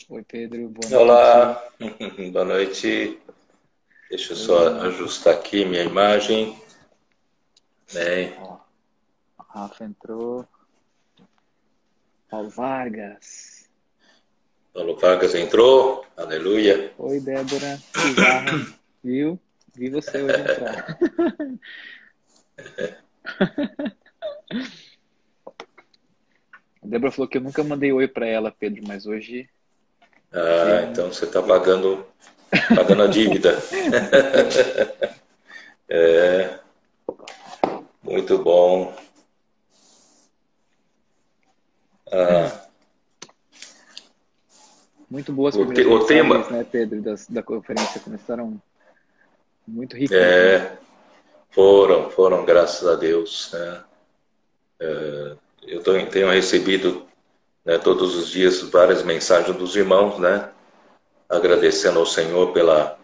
Oi, Pedro, boa noite. Olá, boa noite. Deixa eu só Oi, ajustar aqui minha imagem. Bem, ó, Rafa entrou. Paulo Vargas. Paulo Vargas entrou. Aleluia. Oi, Débora Pizarro. Viu? Vi você hoje entrar. A Débora falou que eu nunca mandei oi pra ela, Pedro, mas hoje Ah, veio um. então você está pagando a dívida. Tô. Muito bom. Ah, Muito boas o, primeiras o tema mensagens, né, Pedro, da conferência. Começaram muito ricas, né? foram, graças a Deus, né? Tenho recebido, né, todos os dias várias mensagens dos irmãos, né? Agradecendo ao Senhor pela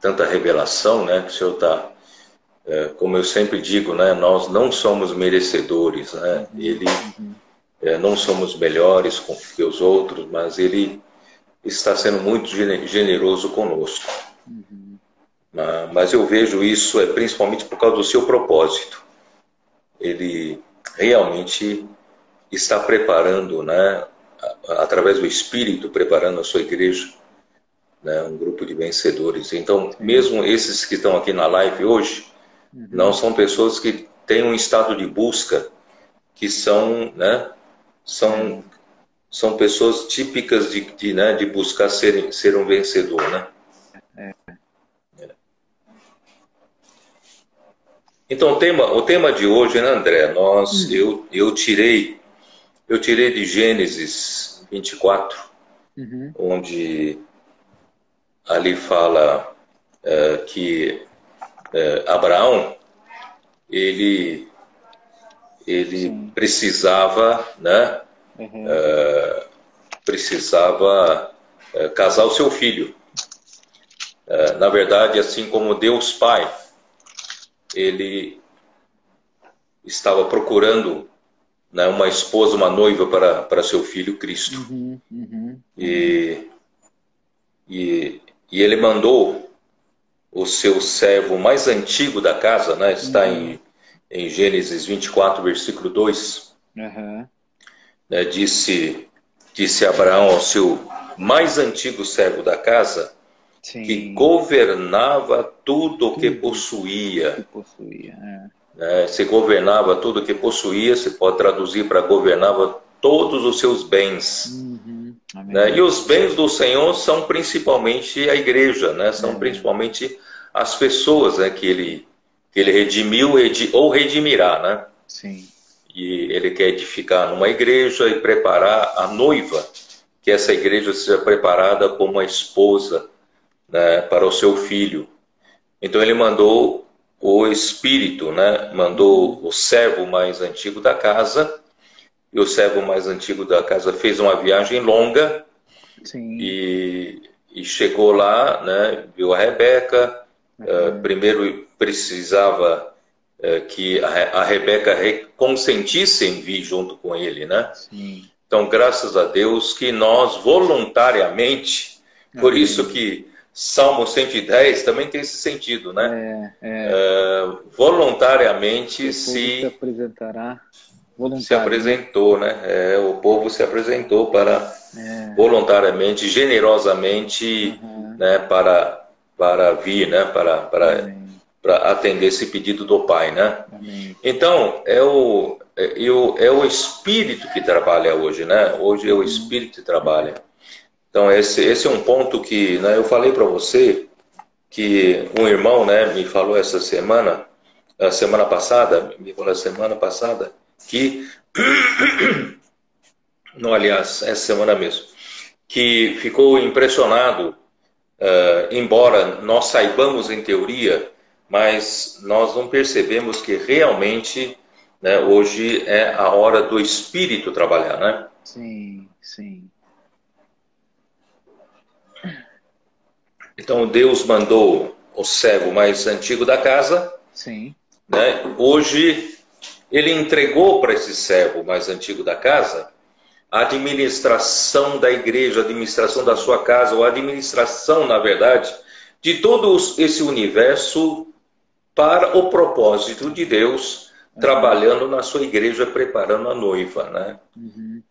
tanta revelação, né? Que o Senhor está. Como eu sempre digo, né, nós não somos merecedores, né? Uhum, uhum, Não somos melhores que os outros, mas Ele está sendo muito generoso conosco. uhum. Mas eu vejo isso principalmente por causa do seu propósito. Ele realmente está preparando, né, através do Espírito, preparando a sua igreja, né, um grupo de vencedores. Então, Sim. mesmo esses que estão aqui na live hoje, não Uhum. são pessoas que têm um estado de busca que são, né, É, são, são pessoas típicas né, de buscar ser um vencedor, né? é. Então o tema de hoje, né, André? Hum. Eu tirei de Gênesis 24, Uhum. onde ali fala que Abraão ele ele Sim. precisava, né? Uhum. Precisava casar o seu filho. Na verdade, assim como Deus Pai, ele estava procurando, né, uma esposa, uma noiva para seu filho Cristo. Uhum. Uhum. Amém. E, e ele mandou o seu servo mais antigo da casa, né, está Uhum. em Gênesis 24, versículo 2, Aham. né, disse Abraão ao seu mais antigo servo da casa, que Sim. governava tudo o que Tudo que possuía. possuía. É. Né? Se governava tudo o que possuía, se pode traduzir para governava todos os seus bens. Uhum. Né? E Amém. os bens do Senhor são principalmente a igreja, né? São É. principalmente as pessoas, né, que ele redimiu ou redimirá. Né? Sim. E ele quer edificar numa igreja e preparar a noiva, que essa igreja seja preparada como uma esposa, né, para o seu filho. Então ele mandou o espírito, né? Mandou Uhum. o servo mais antigo da casa, e o servo mais antigo da casa fez uma viagem longa Sim. e chegou lá, né? Viu a Rebeca. Aham. Primeiro precisava que a Rebeca consentisse em vir junto com ele, né? Sim. Então, graças a Deus que nós voluntariamente, por isso Amém. que Salmo 110 também tem esse sentido, né? É. É. Voluntariamente O povo se se apresentará se voluntário, né? apresentou, né? O povo se apresentou para É. voluntariamente, generosamente, Aham. né? Para vir, né? Amém. Para atender esse pedido do Pai, né? Amém. Então é o Espírito que trabalha hoje, né? Hoje é o Uhum. Espírito que trabalha. Então esse é um ponto que, né, eu falei para você que um irmão, né, me falou essa semana, a semana passada, me falou a semana passada, que, não, aliás, essa semana mesmo, que ficou impressionado, embora nós saibamos em teoria, mas nós não percebemos que realmente, né, hoje é a hora do Espírito trabalhar, né? Sim. Sim. Então Deus mandou o servo mais antigo da casa, Sim. né? Hoje ele entregou para esse servo mais antigo da casa a administração da igreja, a administração da sua casa, ou a administração, na verdade, de todo esse universo para o propósito de Deus, trabalhando na sua igreja, preparando a noiva, né?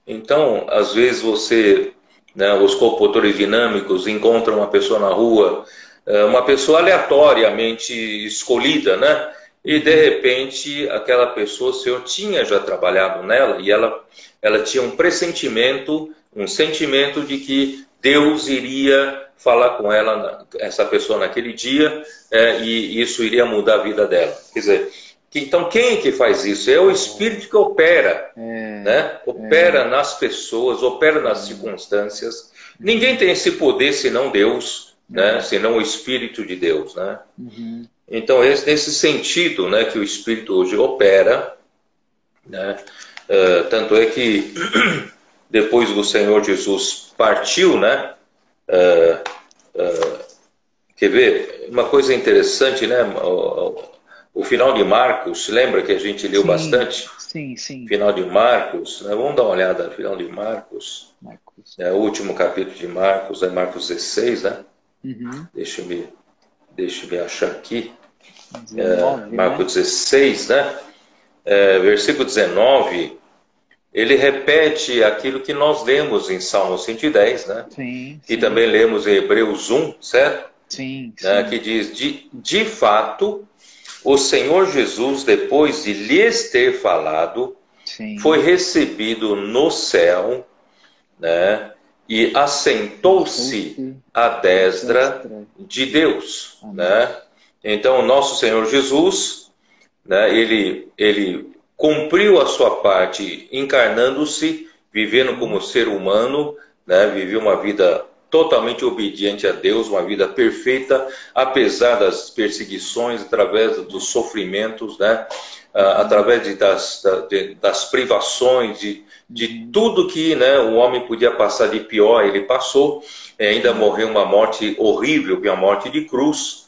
Então, às vezes você, né, os compositores dinâmicos encontram uma pessoa na rua, uma pessoa aleatoriamente escolhida, né? E de repente aquela pessoa, o Senhor tinha já trabalhado nela e ela tinha um pressentimento, um sentimento de que Deus iria falar com ela, essa pessoa naquele dia, e isso iria mudar a vida dela. Quer dizer, então quem que faz isso? É o Espírito que opera, né? Opera nas pessoas, opera nas circunstâncias. Ninguém tem esse poder senão Deus, né? Senão o Espírito de Deus, né? Então, nesse sentido, né, que o Espírito hoje opera, né? Tanto é que depois do Senhor Jesus partiu, né? Quer ver? Uma coisa interessante, né? O final de Marcos, lembra que a gente leu bastante? Sim, sim. Final de Marcos, né? Vamos dar uma olhada no final de Marcos. O último capítulo de Marcos, é Marcos 16, né? Deixa eu me achar aqui. 19, Marcos, né? 16, né? Versículo 19, ele repete aquilo que nós lemos em Salmo 110, né? Sim. E também lemos em Hebreus 1, certo? Sim. Que diz, de fato, o Senhor Jesus, depois de lhes ter falado, foi recebido no céu, né? E assentou-se à destra de Deus, né? Então, o nosso Senhor Jesus, né, ele cumpriu a sua parte encarnando-se, vivendo como ser humano, né, viveu uma vida totalmente obediente a Deus, uma vida perfeita, apesar das perseguições, através dos sofrimentos, né, através das privações, de tudo que, né, o homem podia passar de pior, ele passou, ainda morreu uma morte horrível, que é a morte de cruz.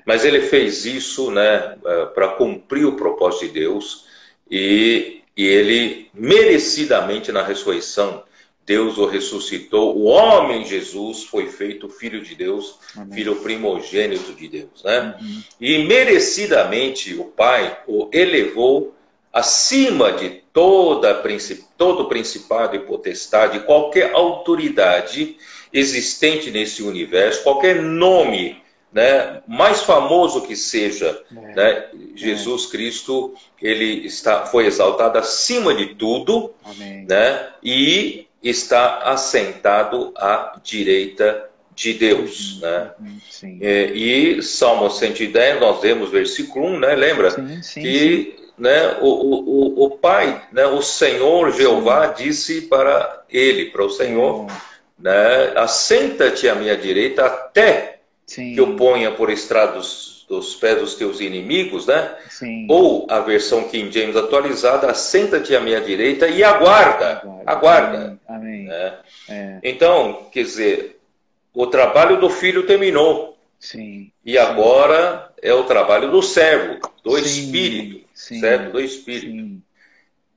Mas ele fez isso, né, para cumprir o propósito de Deus, e ele merecidamente na ressurreição, Deus o ressuscitou, o homem Jesus foi feito filho de Deus, filho primogênito de Deus, né? E merecidamente o Pai o elevou acima de todo principado e potestade, qualquer autoridade existente nesse universo, qualquer nome, né, mais famoso que seja, né, Jesus Cristo, ele foi exaltado acima de tudo, né, e está assentado à direita de Deus, né? E Salmo 110, nós vemos versículo 1, né, lembra? Que né, o Pai, né, o Senhor Jeová disse para ele, para o Senhor, né, assenta-te à minha direita até que eu ponha por estrado dos pés dos teus inimigos, né? Ou a versão King James atualizada, assenta-te à minha direita e aguarda. Amém. Né? Então, quer dizer, o trabalho do filho terminou. E agora é o trabalho do servo, do Espírito, certo? Do Espírito.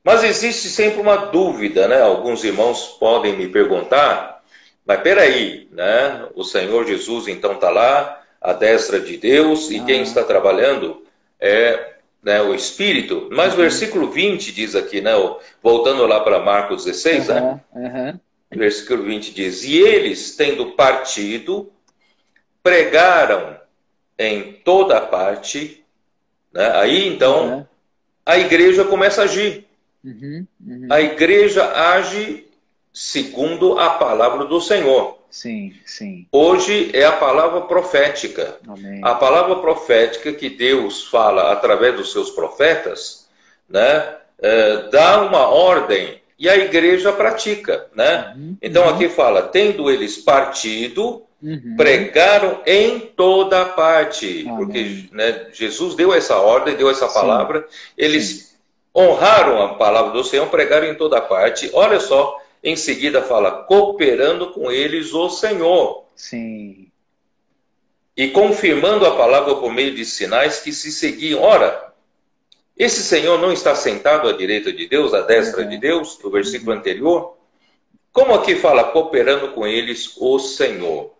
Mas existe sempre uma dúvida, né? Alguns irmãos podem me perguntar, mas peraí, né? O Senhor Jesus então está lá, à destra de Deus, e quem está trabalhando é, né, o Espírito. Mas o versículo 20 diz aqui, né? Voltando lá para Marcos 16, né? Versículo 20 diz, e eles, tendo partido, pregaram em toda parte, né? Aí então a igreja começa a agir. A igreja age segundo a palavra do Senhor. Hoje é a palavra profética. A palavra profética que Deus fala através dos seus profetas, né, dá uma ordem e a igreja pratica, né? Então aqui fala, tendo eles partido, pregaram em toda parte. Porque, né, Jesus deu essa ordem, deu essa palavra, eles honraram a palavra do Senhor, pregaram em toda parte. Olha só, em seguida fala, cooperando com eles o Senhor. E confirmando a palavra por meio de sinais que se seguiam. Ora, esse Senhor não está sentado à direita de Deus, à destra de Deus, no versículo anterior? como aqui fala, cooperando com eles o Senhor.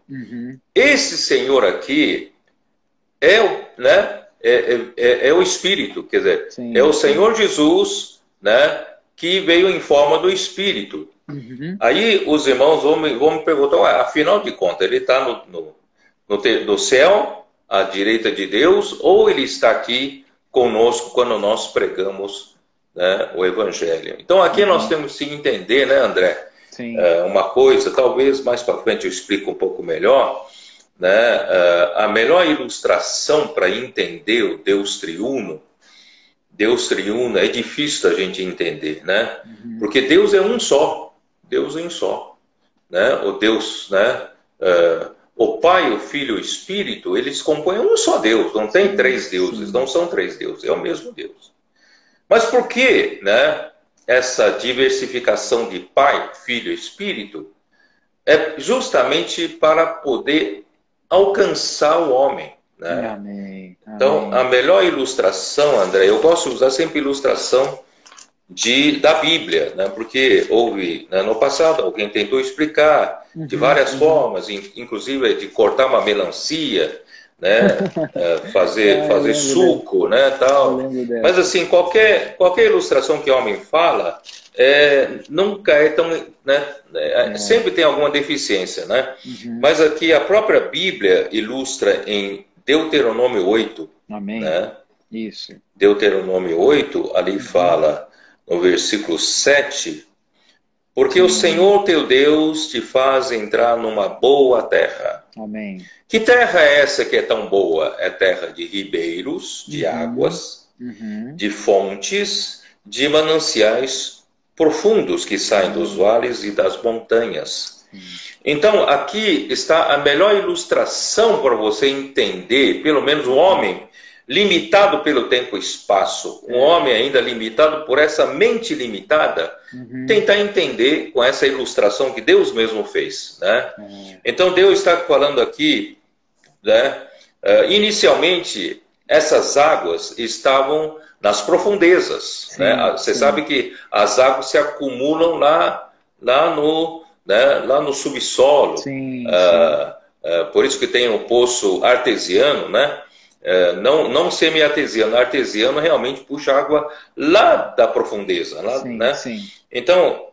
Esse Senhor aqui é o, né, é o Espírito, quer dizer, sim, é o Senhor Jesus, né, que veio em forma do Espírito. Aí os irmãos vão me perguntar, afinal de contas, ele está no céu, à direita de Deus, ou ele está aqui conosco quando nós pregamos, né, o Evangelho? Então aqui nós temos que entender, né, André? Sim. Uma coisa, talvez mais para frente eu explico um pouco melhor, né? A melhor ilustração para entender o Deus triuno é difícil da gente entender, né? Porque Deus é um só, Deus é um só, né? O Deus, né? O Pai, o Filho e o Espírito, eles compõem um só Deus, não tem três deuses, não são três deuses, é o mesmo Deus. Mas por que, né, essa diversificação de Pai, Filho e Espírito? É justamente para poder alcançar o homem, né? Amém. Então, a melhor ilustração, André, eu gosto de usar sempre ilustração da Bíblia, né? Porque houve, né, no passado, alguém tentou explicar de várias formas, inclusive de cortar uma melancia, né? fazer suco, né, tal. Mas assim, qualquer ilustração que o homem fala, nunca é tão, né, sempre tem alguma deficiência, né? Mas aqui a própria Bíblia ilustra em Deuteronômio 8. Amém. Né? Isso. Deuteronômio 8, ali fala no versículo 7, porque o Senhor teu Deus te faz entrar numa boa terra. Amém. Que terra é essa que é tão boa? É terra de ribeiros, de águas, de fontes, de mananciais profundos que saem dos vales e das montanhas. Então, aqui está a melhor ilustração para você entender, pelo menos o homem limitado pelo tempo e espaço, um homem ainda limitado por essa mente limitada, tentar entender com essa ilustração que Deus mesmo fez, né? Então, Deus está falando aqui, né, inicialmente, essas águas estavam nas profundezas, né? Você sabe que as águas se acumulam lá no subsolo. Por isso que tem um poço artesiano, né? Não semi-artesiano. Artesiano realmente puxa água lá da profundeza, lá, né? Então,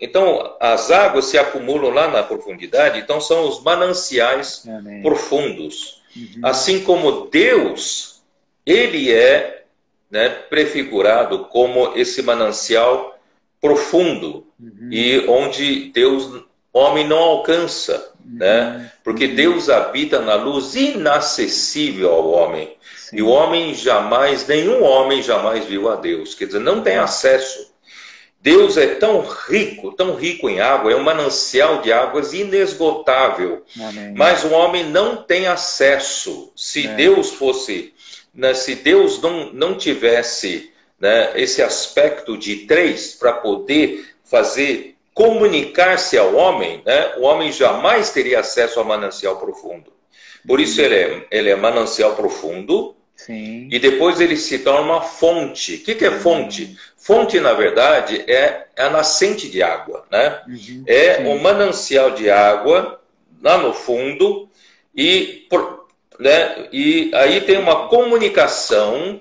as águas se acumulam lá na profundidade, então são os mananciais profundos. Assim como Deus, ele é, né, prefigurado como esse manancial profundo, e onde homem não alcança, né? Porque Deus habita na luz inacessível ao homem. E o homem nenhum homem jamais viu a Deus. Quer dizer, não tem acesso. Deus é tão rico em água, é um manancial de águas inesgotável. Amém. Mas o homem não tem acesso. Se Deus fosse, né, se Deus não tivesse, né, esse aspecto de três para poder comunicar-se ao homem, né, o homem jamais teria acesso ao manancial profundo. Por isso ele é manancial profundo. Sim. E depois ele se torna uma fonte. O que é fonte? Fonte, na verdade, é a nascente de água, né? Um manancial de água lá no fundo, né, e aí tem uma comunicação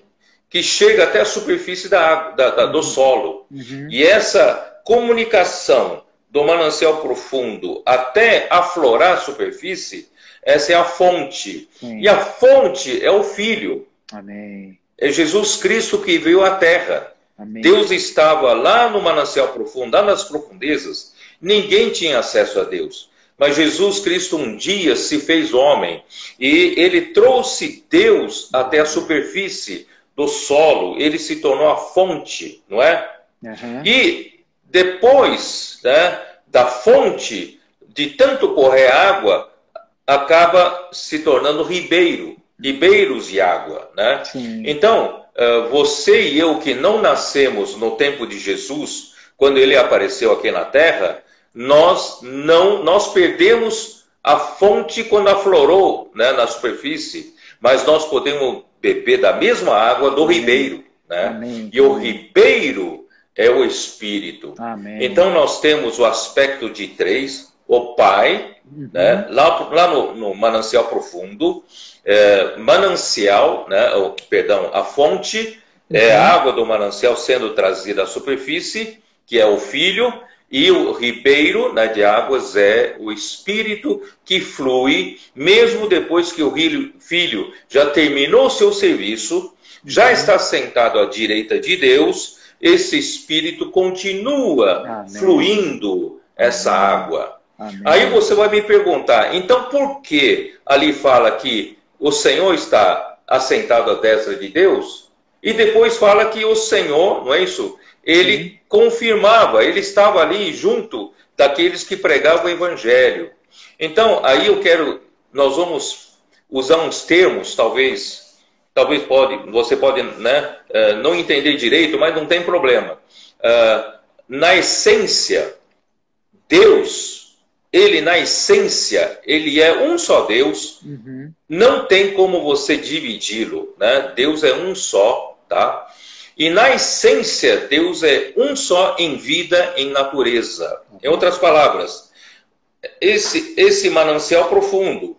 que chega até a superfície da água, do solo. E essa comunicação do manancial profundo até aflorar a superfície, essa é a fonte. E a fonte é o Filho. Amém. É Jesus Cristo que veio à Terra. Amém. Deus estava lá no manancial profundo, lá nas profundezas. Ninguém tinha acesso a Deus. Mas Jesus Cristo um dia se fez homem. E ele trouxe Deus até a superfície do solo. Ele se tornou a fonte, não é? E depois, né, da fonte, de tanto correr água, acaba se tornando ribeiros de água, né? Então, você e eu que não nascemos no tempo de Jesus, quando ele apareceu aqui na Terra, nós perdemos a fonte quando aflorou, né, na superfície, mas nós podemos beber da mesma água do ribeiro, né? E o ribeiro é o Espírito. Amém. Então nós temos o aspecto de três, o Pai, né? Lá no manancial profundo, manancial, né? Perdão, a fonte é a água do manancial sendo trazida à superfície, que é o Filho, e o ribeiro, né, de águas é o Espírito que flui, mesmo depois que o Filho já terminou o seu serviço, já está sentado à direita de Deus, esse Espírito continua fluindo essa água. Amém. Aí você vai me perguntar, então por que ali fala que o Senhor está assentado à destra de Deus? E depois fala que o Senhor, não é isso? Ele confirmava, ele estava ali junto daqueles que pregavam o Evangelho. Então, aí nós vamos usar uns termos, talvez você pode, né, não entender direito, mas não tem problema. Na essência, Deus, na essência, ele é um só Deus, não tem como você dividi-lo, né? Deus é um só, tá? E na essência, Deus é um só em vida, em natureza. Em outras palavras, esse manancial profundo,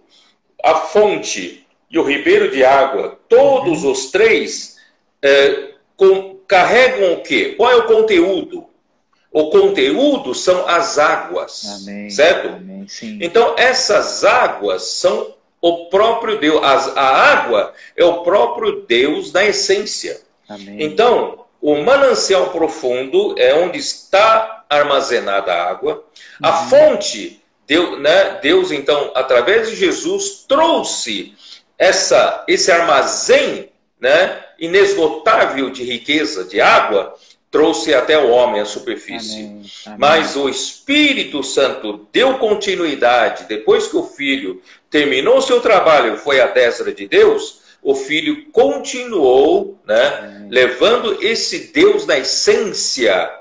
a fonte e o ribeiro de água, todos os três carregam o quê? Qual é o conteúdo? O conteúdo são as águas, certo? Amém. Sim. Então, essas águas são o próprio Deus. A água é o próprio Deus na essência. Amém. Então, o manancial profundo é onde está armazenada a água. A fonte, Deus, então, através de Jesus, trouxe esse armazém, né, inesgotável de riqueza, de água, trouxe até o homem à superfície. Amém. Mas o Espírito Santo deu continuidade. Depois que o Filho terminou o seu trabalho e foi à destra de Deus, o Filho continuou, né, levando esse Deus na essência,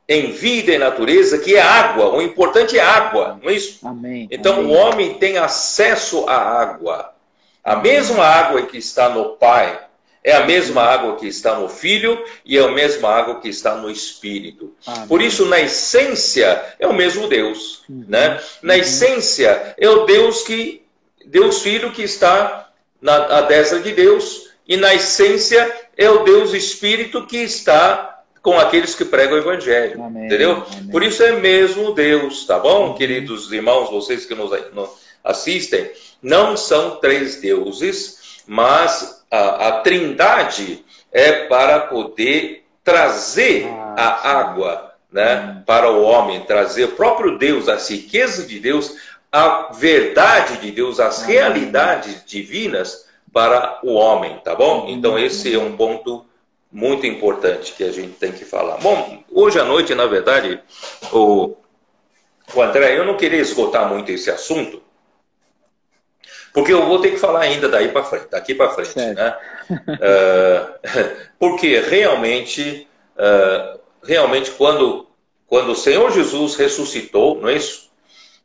em vida e natureza, que é água. O importante é água, não é isso? Amém. Então o homem tem acesso à água. A mesma água que está no Pai é a mesma água que está no Filho e é a mesma água que está no Espírito. Por isso, na essência, é o mesmo Deus. Né? Na essência, é o Deus Filho que está à destra de Deus, e na essência é o Deus Espírito que está com aqueles que pregam o Evangelho. Entendeu? Por isso é mesmo Deus, tá bom? Queridos irmãos, vocês que nos assistem, não são três deuses, mas a Trindade é para poder trazer a água, né, para o homem, trazer o próprio Deus, as riquezas de Deus, a verdade de Deus, as realidades divinas para o homem, tá bom? Então esse é um ponto muito importante que a gente tem que falar. Bom, hoje à noite, na verdade, o André, eu não queria esgotar muito esse assunto, porque eu vou ter que falar ainda daqui para frente, né? Porque realmente quando o Senhor Jesus ressuscitou, não é isso?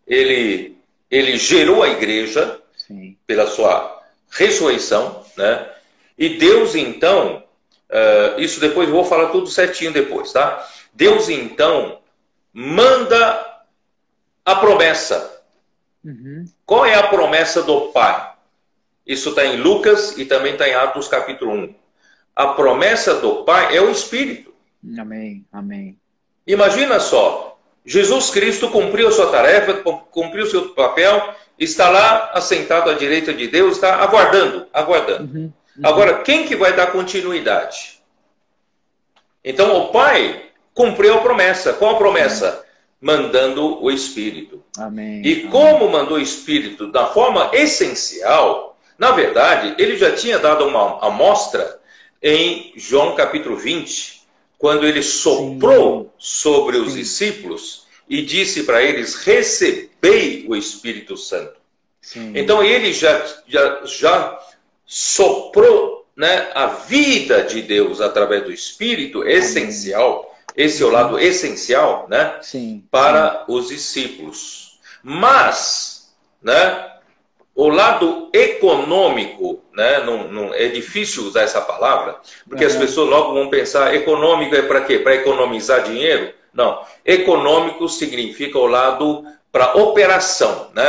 Ele gerou a igreja pela sua ressurreição, né? E Deus então, isso depois eu vou falar tudo certinho depois, tá? Deus então manda a promessa. Qual é a promessa do Pai? Isso está em Lucas e também está em Atos capítulo 1. A promessa do Pai é o Espírito. Amém. Imagina só, Jesus Cristo cumpriu a sua tarefa, cumpriu o seu papel, está lá assentado à direita de Deus, está aguardando. Agora, quem que vai dar continuidade? Então, o Pai cumpriu a promessa. Qual a promessa? Mandando o Espírito. E como mandou o Espírito da forma essencial, na verdade, ele já tinha dado uma amostra em João capítulo 20, quando ele soprou sobre os discípulos e disse para eles: recebei o Espírito Santo. Então ele já soprou, né, a vida de Deus através do Espírito essencial. Esse é o lado essencial, né, para os discípulos. Mas, né, o lado econômico, né? Não, é difícil usar essa palavra, porque as pessoas logo vão pensar, econômico é para quê? Para economizar dinheiro? Não. Econômico significa o lado para operação, né?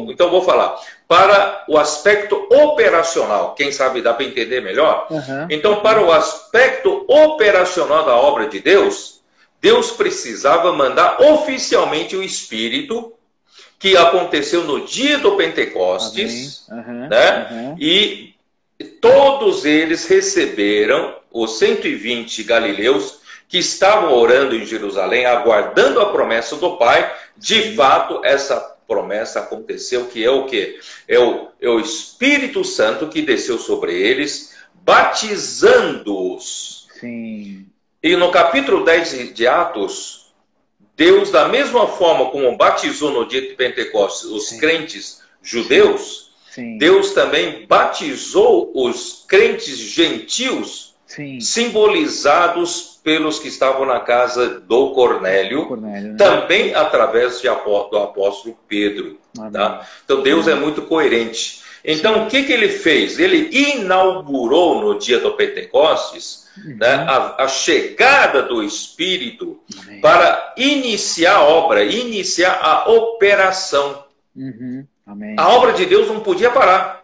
Então vou falar. Para o aspecto operacional, quem sabe dá para entender melhor? Então, para o aspecto operacional da obra de Deus, Deus precisava mandar oficialmente o Espírito, que aconteceu no dia do Pentecostes, né? E todos eles receberam, os 120 galileus, que estavam orando em Jerusalém, aguardando a promessa do Pai. De fato, essa promessa aconteceu, que é o quê? É o Espírito Santo que desceu sobre eles, batizando-os. E no capítulo 10 de Atos, Deus, da mesma forma como batizou no dia de Pentecostes os crentes judeus, Deus também batizou os crentes gentios, simbolizados pelos que estavam na casa do Cornélio, né? Também através do apóstolo Pedro. Tá? Então Deus é muito coerente. Então o que ele fez? Ele inaugurou no dia do Pentecostes, né, a chegada do Espírito para iniciar a obra, iniciar a operação. A obra de Deus não podia parar.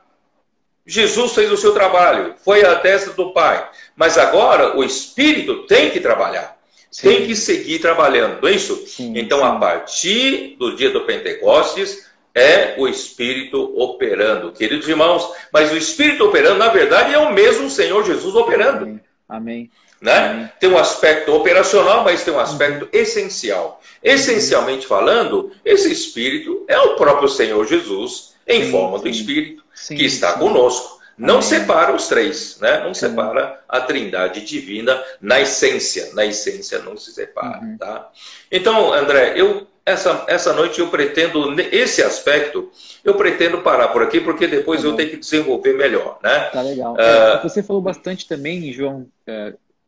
Jesus fez o seu trabalho, foi à destra do Pai. Mas agora o Espírito tem que trabalhar. Tem que seguir trabalhando, não é isso? Então, a partir do dia do Pentecostes, é o Espírito operando. Queridos irmãos, mas o Espírito operando, na verdade, é o mesmo Senhor Jesus operando. Amém. Né? Tem um aspecto operacional, mas tem um aspecto essencial. Essencialmente falando, esse Espírito é o próprio Senhor Jesus, em forma do Espírito, que está conosco. Não separa os três, né? Não separa a Trindade divina na essência. Na essência não se separa. Tá? Então, André, essa noite eu pretendo, esse aspecto, eu pretendo parar por aqui, porque depois eu tenho que desenvolver melhor. Né? Tá legal. Você falou bastante também em João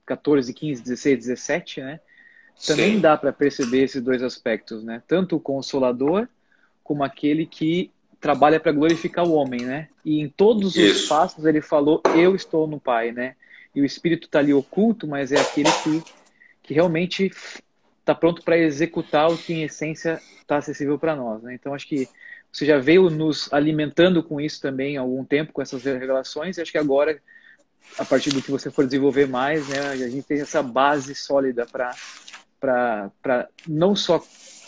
14, 15, 16, 17, né? Também dá para perceber esses dois aspectos, né? Tanto o Consolador, como aquele que trabalha para glorificar o homem, né? E em todos os passos ele falou, eu estou no Pai, né? E o Espírito está ali oculto, mas é aquele que realmente está pronto para executar o que em essência está acessível para nós, né? Então acho que você já veio nos alimentando com isso também há algum tempo, com essas revelações, e acho que agora, a partir do que você for desenvolver mais, né, a gente tem essa base sólida para não só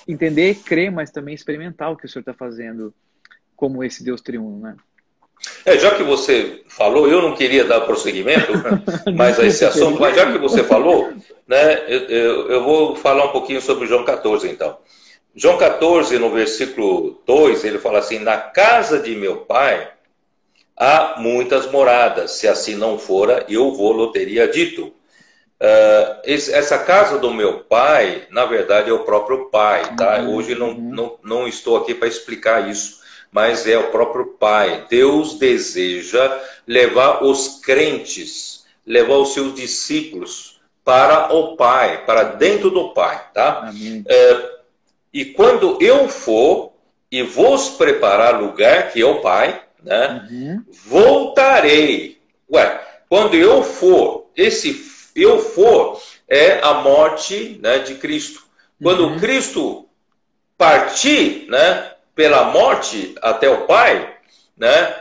entender, crer, mas também experimentar o que o Senhor está fazendo como esse Deus triuno, né? Já que você falou, eu não queria dar prosseguimento, mas a esse assunto, mas já que você falou, né, eu vou falar um pouquinho sobre João 14, então. João 14, no versículo 2, ele fala assim, na casa de meu pai há muitas moradas, se assim não fora, eu vou-lhe teria dito. Essa casa do meu pai, na verdade, é o próprio pai, tá? Hoje não estou aqui para explicar isso, mas é o próprio Pai. Deus deseja levar os crentes, levar os seus discípulos para o Pai, para dentro do Pai, tá? E quando eu for e vos preparar lugar, que é o Pai, né? Voltarei. Quando eu for, esse eu for é a morte, né, de Cristo. Quando Cristo partir, né, pela morte até o Pai, né?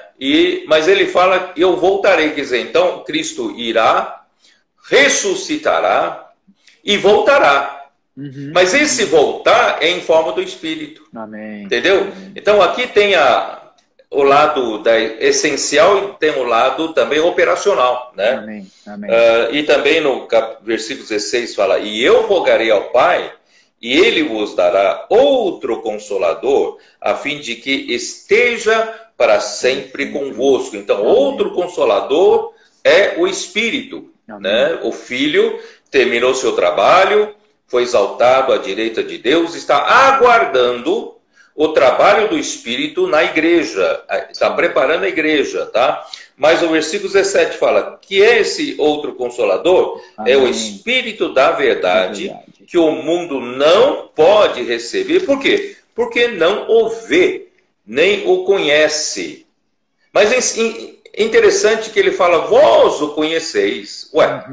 Mas ele fala, eu voltarei, quer dizer, então Cristo irá, ressuscitará e voltará. Mas esse voltar é em forma do Espírito. Amém. Entendeu? Então aqui tem o lado essencial e tem o lado também operacional, né? Amém. Amém. E também no versículo 16 fala, e eu rogarei ao Pai, e ele vos dará outro Consolador, a fim de que esteja para sempre convosco. Então, outro Consolador é o Espírito, né? O Filho terminou seu trabalho, foi exaltado à direita de Deus, está aguardando o trabalho do Espírito na igreja, está preparando a igreja, tá? Mas o versículo 17 fala que esse outro Consolador é o Espírito da verdade, que o mundo não pode receber. Por quê? Porque não o vê, nem o conhece. Mas é interessante que ele fala, vós o conheceis. Ué,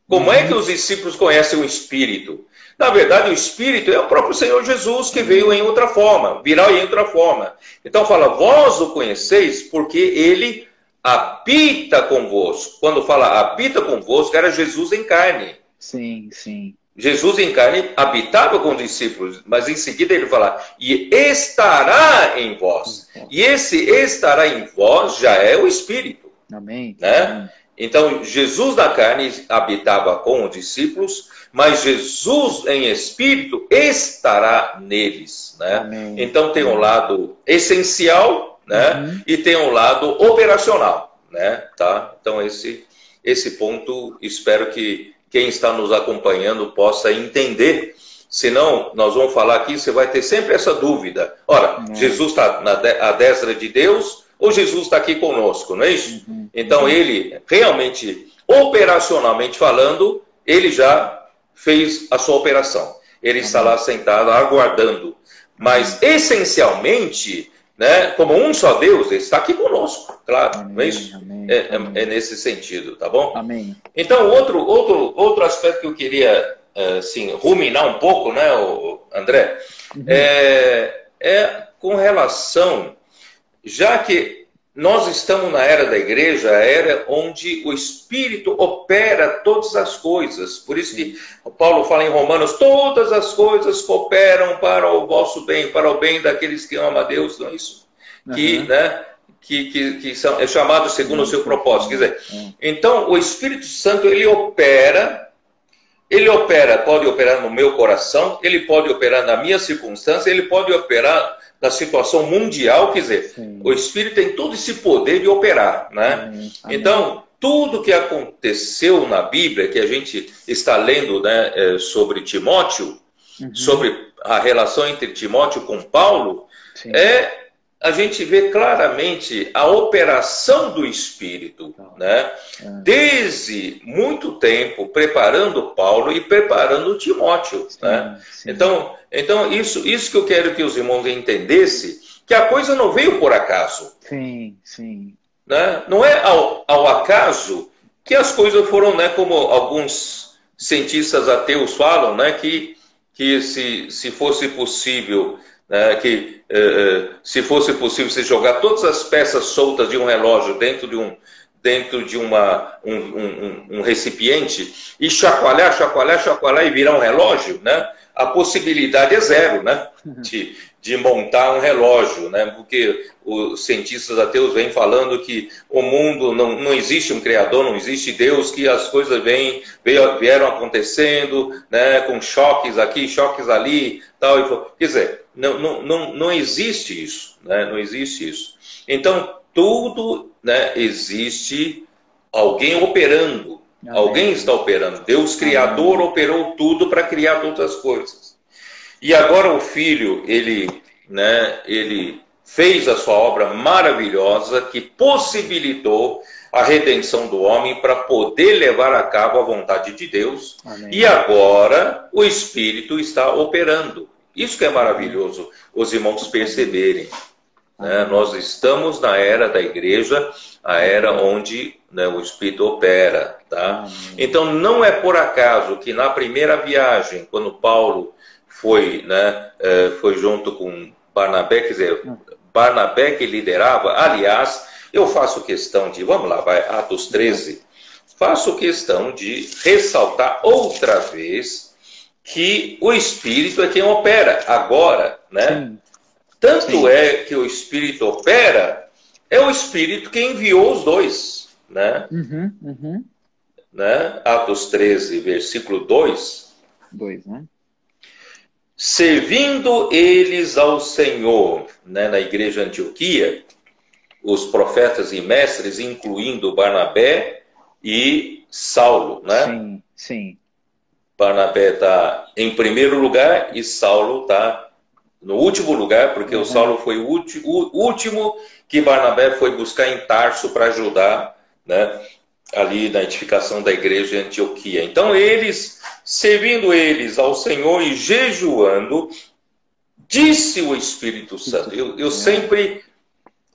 como é que os discípulos conhecem o Espírito? Na verdade, o Espírito é o próprio Senhor Jesus que veio em outra forma, virá em outra forma. Então fala, vós o conheceis porque ele habita convosco. Quando fala habita convosco, era Jesus em carne. Sim, sim. Jesus em carne habitava com os discípulos, mas em seguida ele fala, e estará em vós. E esse estará em vós já é o Espírito. Amém. Né? Amém. Então, Jesus na carne habitava com os discípulos, mas Jesus em espírito estará neles. Né? Amém. Então, tem um lado essencial, né? E tem um lado operacional. Né? Tá? Então, esse ponto, espero que quem está nos acompanhando possa entender. Senão, nós vamos falar aqui, você vai ter sempre essa dúvida. Ora, Jesus está à destra de Deus ou Jesus está aqui conosco, não é isso? Então, ele realmente, operacionalmente falando, ele já fez a sua operação. Ele está lá sentado, aguardando. Mas, essencialmente, né, como um só Deus, ele está aqui conosco, claro, não é isso? É nesse sentido, tá bom? Amém. Então, outro aspecto que eu queria assim, ruminar um pouco, né, André, é com relação, já que nós estamos na era da igreja, a era onde o Espírito opera todas as coisas. Por isso que Paulo fala em Romanos, todas as coisas cooperam para o vosso bem, para o bem daqueles que amam a Deus, não é isso? Que, né, que são, é chamado segundo o seu propósito. Quer dizer, então o Espírito Santo, ele opera, pode operar no meu coração, ele pode operar na minha circunstância, ele pode operar na situação mundial, quer dizer, o Espírito tem todo esse poder de operar, né? Então, tudo que aconteceu na Bíblia, que a gente está lendo, né, sobre Timóteo, sobre a relação entre Timóteo com Paulo, a gente vê claramente a operação do Espírito, né? Desde muito tempo, preparando Paulo e preparando Timóteo, né? Então isso que eu quero que os irmãos entendessem, que a coisa não veio por acaso. Né? Não é ao acaso que as coisas foram, né, como alguns cientistas ateus falam, né, que se fosse possível... se fosse possível você jogar todas as peças soltas de um relógio dentro de um recipiente e chacoalhar e virar um relógio, né? A possibilidade é zero, né? De montar um relógio, né? Porque os cientistas ateus vêm falando que o mundo não existe um criador, não existe Deus, que as coisas vieram acontecendo, né? Com choques aqui, choques ali, tal. Quer dizer, não existe isso, né? Não existe isso. Então, tudo, né, existe alguém operando. Alguém está operando. Deus Criador operou tudo para criar todas as coisas. E agora o Filho, ele fez a sua obra maravilhosa que possibilitou a redenção do homem para poder levar a cabo a vontade de Deus. E agora o Espírito está operando. Isso que é maravilhoso, os irmãos perceberem. Né? Nós estamos na era da igreja, a era onde, né, o Espírito opera. Tá? Então não é por acaso que na primeira viagem, quando Paulo foi junto com Barnabé, quer dizer, Barnabé que liderava, aliás, eu faço questão de, vamos lá, vai, Atos 13, faço questão de ressaltar outra vez que o Espírito é quem opera agora, né? Tanto é que o Espírito opera, é o Espírito que enviou os dois, né? Né? Atos 13, versículo 2. Né? Servindo eles ao Senhor, né, na igreja de Antioquia, os profetas e mestres, incluindo Barnabé e Saulo, né? Sim. Barnabé está em primeiro lugar e Saulo está no último lugar, porque o Saulo foi o último que Barnabé foi buscar em Tarso para ajudar, né, ali na edificação da igreja de Antioquia. Então eles, servindo eles ao Senhor e jejuando, disse o Espírito Santo. Eu sempre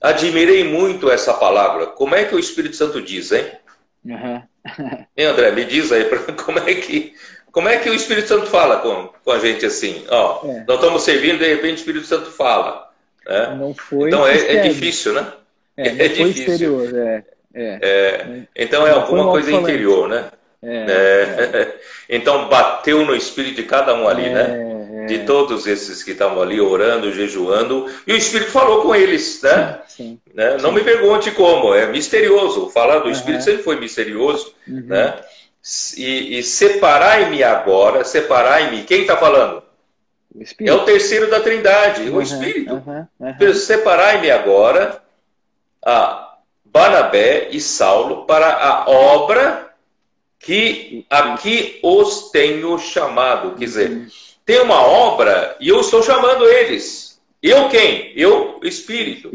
admirei muito essa palavra. Como é que o Espírito Santo diz, hein? Uhum. Hein, André, me diz aí, como é que o Espírito Santo fala com a gente assim? Ó, nós estamos servindo, de repente o Espírito Santo fala. Né? Não foi então é difícil, né? É difícil. Exterior, então é alguma coisa interior, né? Então bateu no espírito de cada um ali, né? De todos esses que estavam ali orando, jejuando, e o Espírito falou com eles, né? Sim. Né? Não me pergunte como, é misterioso. Falar do Espírito sempre foi misterioso, né? E separai-me agora, separai-me. Quem está falando? O Espírito. É o terceiro da Trindade, o Espírito. Separai-me agora a Barnabé e Saulo para a obra que aqui os tenho chamado. Quer dizer, tem uma obra e eu estou chamando eles. Eu quem? Eu, Espírito.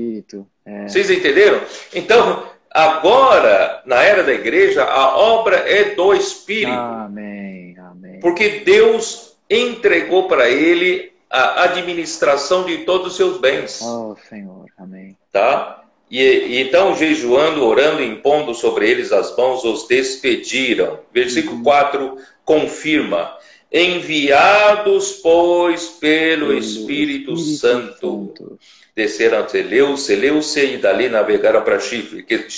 Vocês entenderam? Então, agora, na era da igreja, a obra é do Espírito. Amém. Porque Deus entregou para ele a administração de todos os seus bens. Oh, Senhor. Amém. Tá? E então, jejuando, orando, impondo sobre eles as mãos, os despediram. Versículo 4 confirma. Enviados, pois, pelo Espírito Santo. Desceram a Seleucia e dali navegaram para Chipre. Quer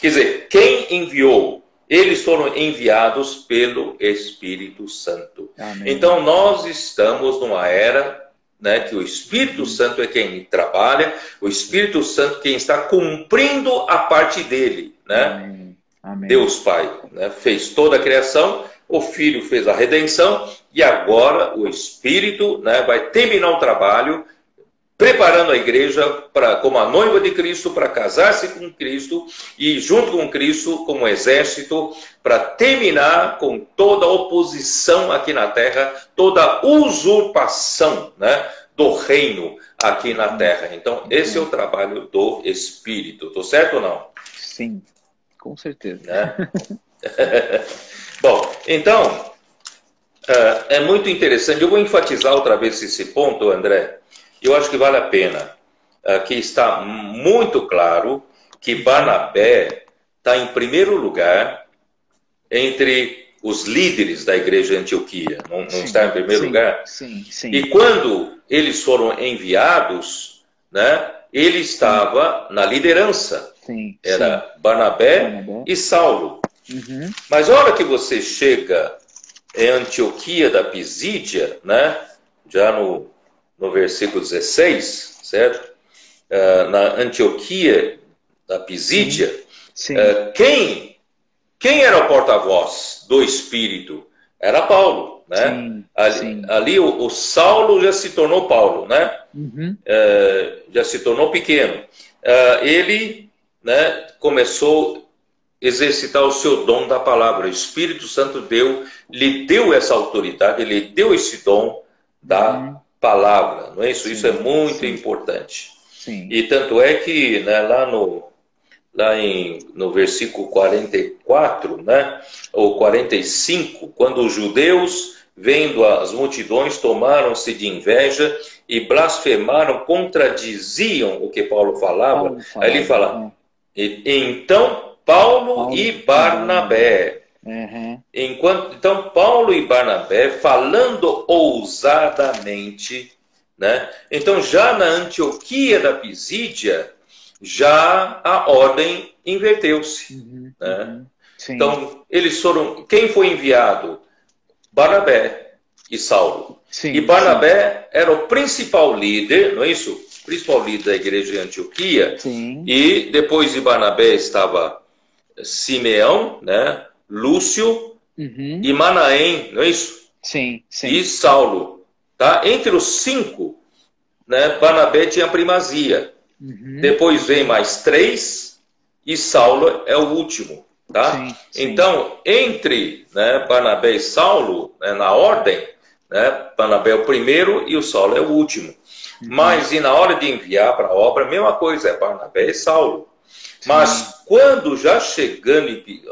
dizer, quem enviou? Eles foram enviados pelo Espírito Santo. Amém. Então, nós estamos numa era, né, que o Espírito Santo é quem trabalha, o Espírito Santo quem está cumprindo a parte dele. Né? Amém. Deus Pai, né, fez toda a criação, o Filho fez a redenção, e agora o Espírito, né, vai terminar o trabalho, preparando a igreja como a noiva de Cristo para casar-se com Cristo e junto com Cristo como exército para terminar com toda a oposição aqui na terra, toda a usurpação, né, do reino aqui na terra. Então esse é o trabalho do Espírito. Estou certo ou não? Sim, com certeza. Né? Bom, então é muito interessante. Eu vou enfatizar outra vez esse ponto, André. Eu acho que vale a pena. Aqui está muito claro que Barnabé está em primeiro lugar entre os líderes da igreja de Antioquia. Não está em primeiro lugar? Sim. E quando eles foram enviados, né, ele estava na liderança. Era Barnabé e Saulo. Mas a hora que você chega em Antioquia da Pisídia, né, já no versículo 16, certo? Na Antioquia da Pisídia, quem era o porta-voz do Espírito? Era Paulo, né? Ali o Saulo já se tornou Paulo, né? Já se tornou pequeno. Ele, né, começou a exercitar o seu dom da palavra. O Espírito Santo lhe deu essa autoridade, lhe deu esse dom da palavra, não é isso? Isso é muito importante. E tanto é que, né, lá no versículo 44, né, ou 45, quando os judeus, vendo as multidões, tomaram-se de inveja e blasfemaram, contradiziam o que Paulo falava. Aí ele fala, então Paulo e Barnabé. Então, Paulo e Barnabé falando ousadamente, né? Então, já na Antioquia da Pisídia, já a ordem inverteu-se. Né? Então, eles foram. Quem foi enviado? Barnabé e Saulo. E Barnabé era o principal líder, não é isso? O principal líder da igreja de Antioquia. E depois de Barnabé estava Simeão, né? Lúcio e Manaém, não é isso? E Saulo. Tá? Entre os 5, né, Barnabé tinha primazia. Depois vem mais 3 e Saulo é o último. Tá? Então, entre, né, Barnabé e Saulo, né, na ordem, né, Barnabé é o primeiro e o Saulo é o último. Mas e na hora de enviar para a obra, a mesma coisa, é Barnabé e Saulo. Mas quando já chegando em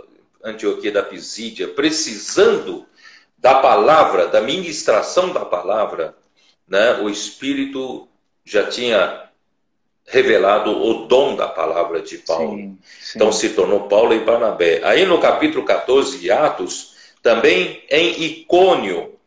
Antioquia da Pisídia, precisando da palavra, da ministração da palavra, né, o Espírito já tinha revelado o dom da palavra de Paulo. Sim, sim. Então se tornou Paulo e Barnabé. Aí no capítulo 14 de Atos, também em Icônio,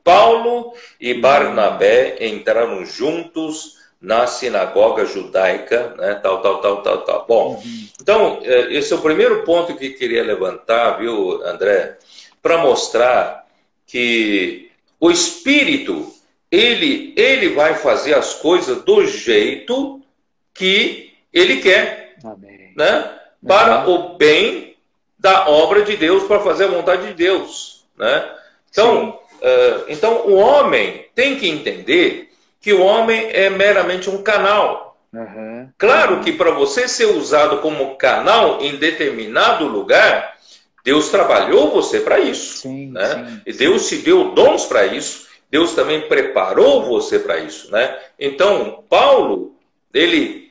Paulo e Barnabé entraram juntos na sinagoga judaica, né, tal. Bom, então esse é o primeiro ponto que eu queria levantar, viu, André, para mostrar que o Espírito, ele vai fazer as coisas do jeito que ele quer. Amém. Né? Para o bem da obra de Deus, para fazer a vontade de Deus. Né? Então, o homem tem que entender que o homem é meramente um canal. Claro que para você ser usado como canal em determinado lugar, Deus trabalhou você para isso. Sim, né? E Deus te deu dons para isso. Deus também preparou você para isso. Né? Então, Paulo, ele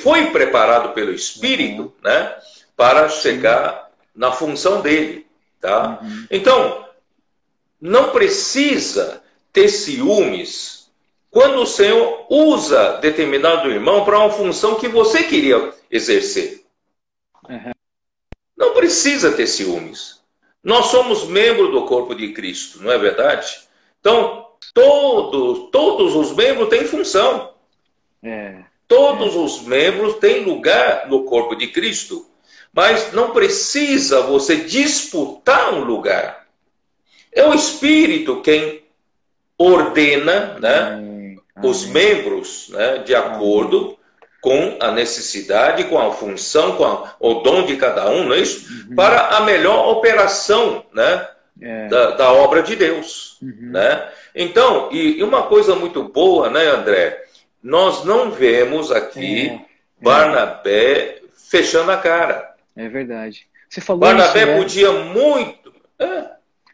foi preparado pelo Espírito, né, para chegar na função dele. Tá? Então, não precisa ter ciúmes quando o Senhor usa determinado irmão para uma função que você queria exercer. Não precisa ter ciúmes. Nós somos membros do corpo de Cristo, não é verdade? Então, todos os membros têm função. Todos os membros têm lugar no corpo de Cristo. Mas não precisa você disputar um lugar. É o Espírito quem ordena, né, os membros, né, de acordo com a necessidade, com a função, com o dom de cada um, não é isso? Para a melhor operação, né, da obra de Deus. Né? Então, e uma coisa muito boa, né, André? Nós não vemos aqui Barnabé fechando a cara. É verdade. Você falou Barnabé isso, podia muito...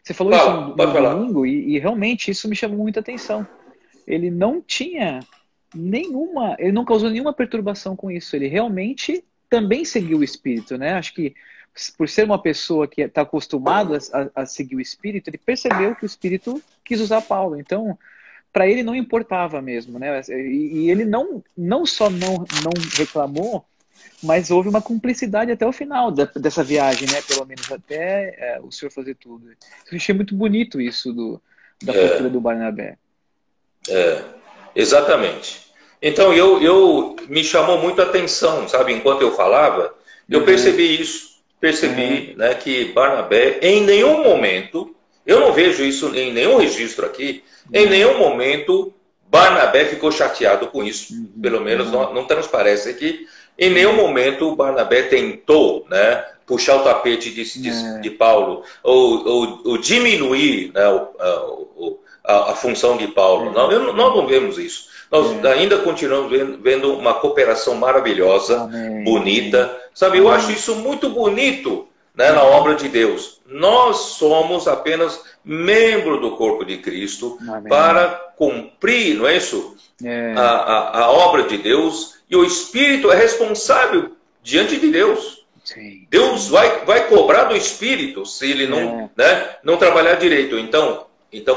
Você falou isso no domingo e realmente isso me chamou muita atenção. Ele não tinha nenhuma... Ele não causou nenhuma perturbação com isso. Ele realmente também seguiu o Espírito, né? Acho que por ser uma pessoa que está acostumado a seguir o Espírito, ele percebeu que o Espírito quis usar Paulo. Então... para ele não importava mesmo, né? E ele não só não reclamou, mas houve uma cumplicidade até o final dessa viagem, né? Pelo menos até o senhor fazer tudo. Eu achei muito bonito isso da postura do Barnabé. Exatamente. Então me chamou muito a atenção, sabe? Enquanto eu falava, eu percebi isso. Percebi, né, que Barnabé, em nenhum momento, eu não vejo isso em nenhum registro aqui, em nenhum momento Barnabé ficou chateado com isso. Pelo menos não transparece aqui. Em nenhum momento Barnabé tentou, né, puxar o tapete de Paulo ou diminuir, né, a função de Paulo. Nós não vemos isso. Nós ainda continuamos vendo uma cooperação maravilhosa, bonita. Sabe, eu acho isso muito bonito, né, na obra de Deus. Nós somos apenas membro do corpo de Cristo para cumprir, não é isso? A obra de Deus, e o Espírito é responsável diante de Deus. Sim. Deus vai cobrar do Espírito se ele não trabalhar direito. Então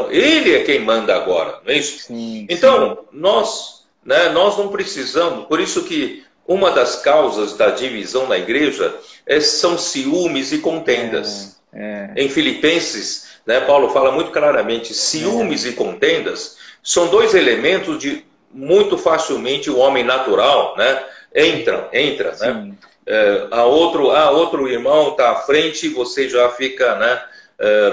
ele é quem manda agora, não é isso? Sim, então nós não precisamos, por isso que uma das causas da divisão na igreja são ciúmes e contendas. Em Filipenses, né, Paulo fala muito claramente, ciúmes e contendas são dois elementos de muito facilmente o homem natural, né, entra, né? Outro irmão está à frente, você já fica, né,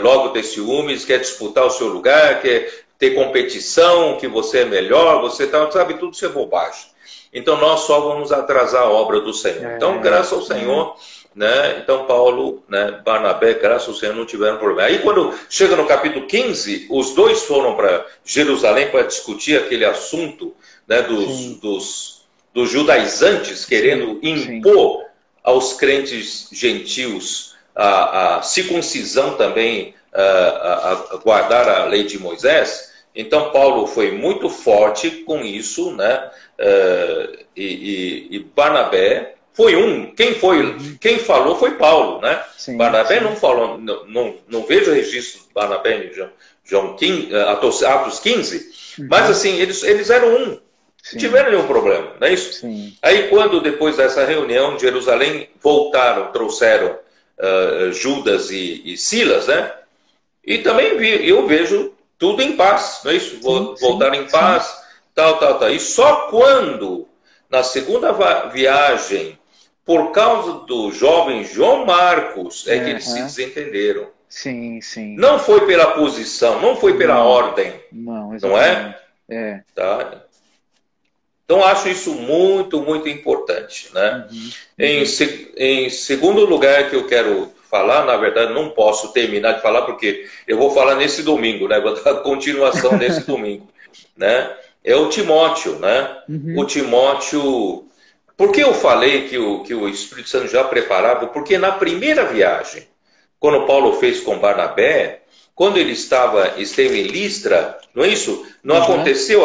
logo ter ciúmes, quer disputar o seu lugar, quer ter competição, que você é melhor, você sabe, tudo isso é bobagem. Então nós só vamos atrasar a obra do Senhor. Então, graças ao Senhor, né? Então Paulo, né, Barnabé, graças ao Senhor, não tiveram problema. Aí quando chega no capítulo 15, os dois foram para Jerusalém para discutir aquele assunto, né, dos judaizantes querendo impor aos crentes gentios a circuncisão também, a guardar a lei de Moisés. Então Paulo foi muito forte com isso, né? E Barnabé foi quem falou foi Paulo, né? Barnabé não falou, não vejo registro de Barnabé João 15, Atos 15, mas assim, eles eram um. Não tiveram nenhum problema, não é isso? Sim. Aí quando depois dessa reunião de Jerusalém, voltaram, trouxeram Judas e Silas, né? E também eu vejo tudo em paz, não é isso? Voltaram em paz, tal. E só quando, na segunda viagem, por causa do jovem João Marcos, é que eles se desentenderam. Sim, sim. Não foi pela posição, não foi pela ordem. Não, exatamente. Não é? Tá? Então, acho isso muito, muito importante. Né? Em segundo lugar que eu quero falar, na verdade, não posso terminar de falar, porque eu vou falar nesse domingo, né? Vou dar continuação nesse domingo. Né? É o Timóteo. Né? O Timóteo... Por que eu falei que o Espírito Santo já preparava? Porque na primeira viagem, quando Paulo fez com Barnabé, quando ele esteve em Listra, não é isso? Não aconteceu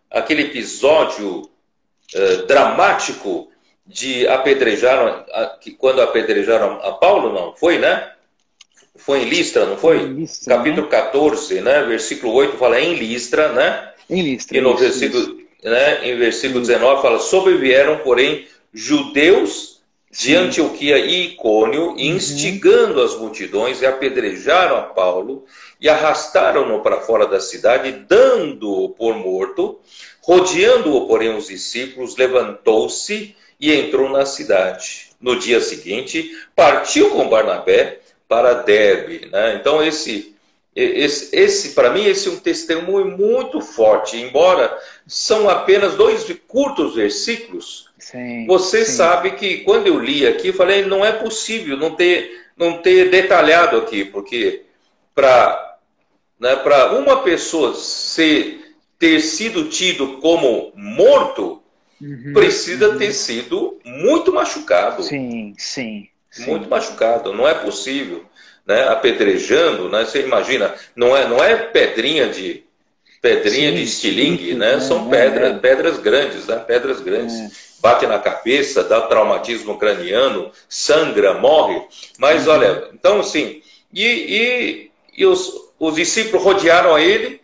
aquele episódio dramático de quando apedrejaram a Paulo, não foi, né? Foi em Listra, não foi? Listra, Capítulo 14, né? Versículo 8 fala em Listra, né? Em Listra. E no versículo, né? Em versículo 19 fala, sobrevieram, porém, judeus de Antioquia e Icônio, instigando as multidões, e apedrejaram a Paulo, e arrastaram-no para fora da cidade, dando-o por morto. Rodeando-o, porém, os discípulos, levantou-se e entrou na cidade. No dia seguinte, partiu com Barnabé para Derbe. Né? Então, esse para mim, esse é um testemunho muito forte. Embora são apenas 2 curtos versículos, você sabe que quando eu li aqui, eu falei, não é possível não ter detalhado aqui, porque para uma pessoa ter sido tido como morto, precisa ter sido muito machucado. Sim. Muito machucado, não é possível. Né? Apedrejando, né? Você imagina, não é pedrinha de estilingue, né? São pedras grandes, né? Pedras grandes. Bate na cabeça, dá traumatismo craniano, sangra, morre. Mas olha, então assim, e os discípulos rodearam a ele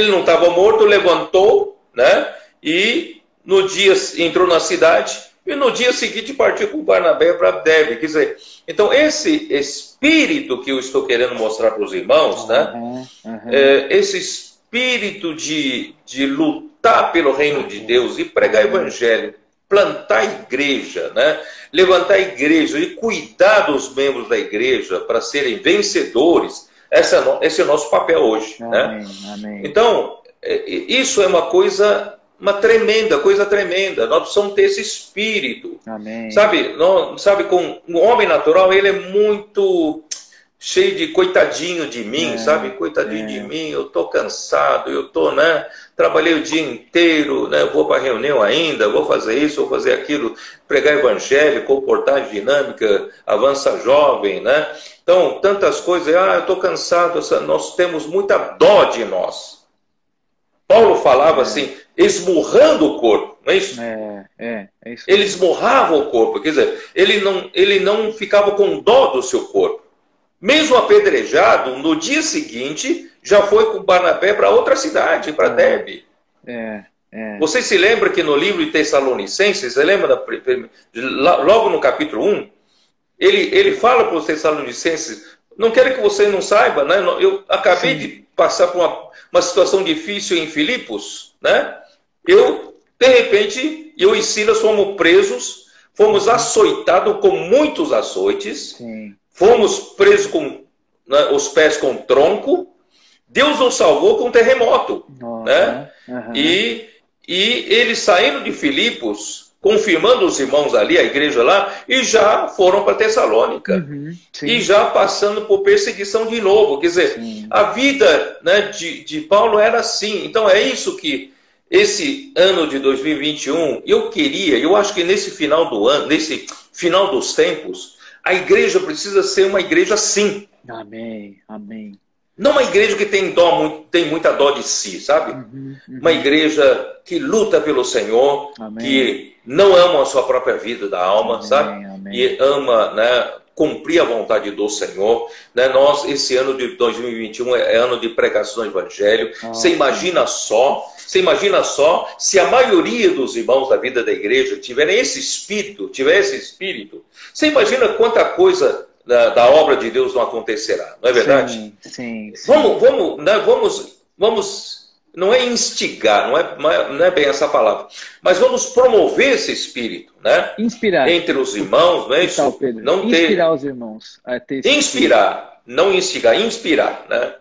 não estava morto, levantou, né? E no dia entrou na cidade, e no dia seguinte partiu com Barnabé para Derbe. Quer dizer, então esse espírito que eu estou querendo mostrar para os irmãos, né? Esse espírito de lutar pelo reino de Deus e pregar evangelho, plantar igreja, né? Levantar a igreja e cuidar dos membros da igreja para serem vencedores, esse é o nosso papel hoje. Né? Amém. Então, isso é uma coisa tremenda. Nós precisamos ter esse espírito. Amém. Sabe, com o homem natural, ele é muito cheio de coitadinho de mim, sabe? Coitadinho de mim, eu tô cansado, eu tô, né? Trabalhei o dia inteiro, né? Vou para reunião ainda, vou fazer isso, vou fazer aquilo, pregar evangelho, comportar dinâmica, avança jovem, né? Então, tantas coisas, eu tô cansado, nós temos muita dó de nós. Paulo falava assim, esmurrando o corpo, não é isso? É isso. Ele esmurrava o corpo, quer dizer, ele não ficava com dó do seu corpo. Mesmo apedrejado, no dia seguinte, já foi com Barnabé para outra cidade, para Derbe. Você se lembra que no livro de Tessalonicenses, você lembra logo no capítulo 1, ele fala para os Tessalonicenses, não quero que você não saiba, né? Eu acabei de passar por uma situação difícil em Filipos, né? De repente, eu e Silas fomos presos, fomos açoitados com muitos açoites, fomos presos com os pés com tronco, Deus nos salvou com um terremoto. Né? E eles saíram de Filipos, confirmando os irmãos ali, a igreja lá, e já foram para Tessalônica. E já passando por perseguição de novo. Quer dizer, a vida, né, de Paulo era assim. Então é isso que esse ano de 2021, eu acho que nesse final do ano, nesse final dos tempos, a igreja precisa ser uma igreja assim. Amém. Não uma igreja que tem muita dó de si, sabe? Uma igreja que luta pelo Senhor, que não ama a sua própria vida da alma, sabe? E ama, né, cumprir a vontade do Senhor. Né? Nós, esse ano de 2021 é ano de pregação do Evangelho. Você imagina só se a maioria dos irmãos da vida da igreja tiverem esse espírito, você imagina quanta coisa da obra de Deus não acontecerá, não é verdade? Sim. Vamos não é instigar, não é bem essa palavra, mas vamos promover esse espírito, né? Inspirar. Entre os irmãos, não é isso? Pedro? Não inspirar os irmãos a ter esse inspirar, não instigar, inspirar, né?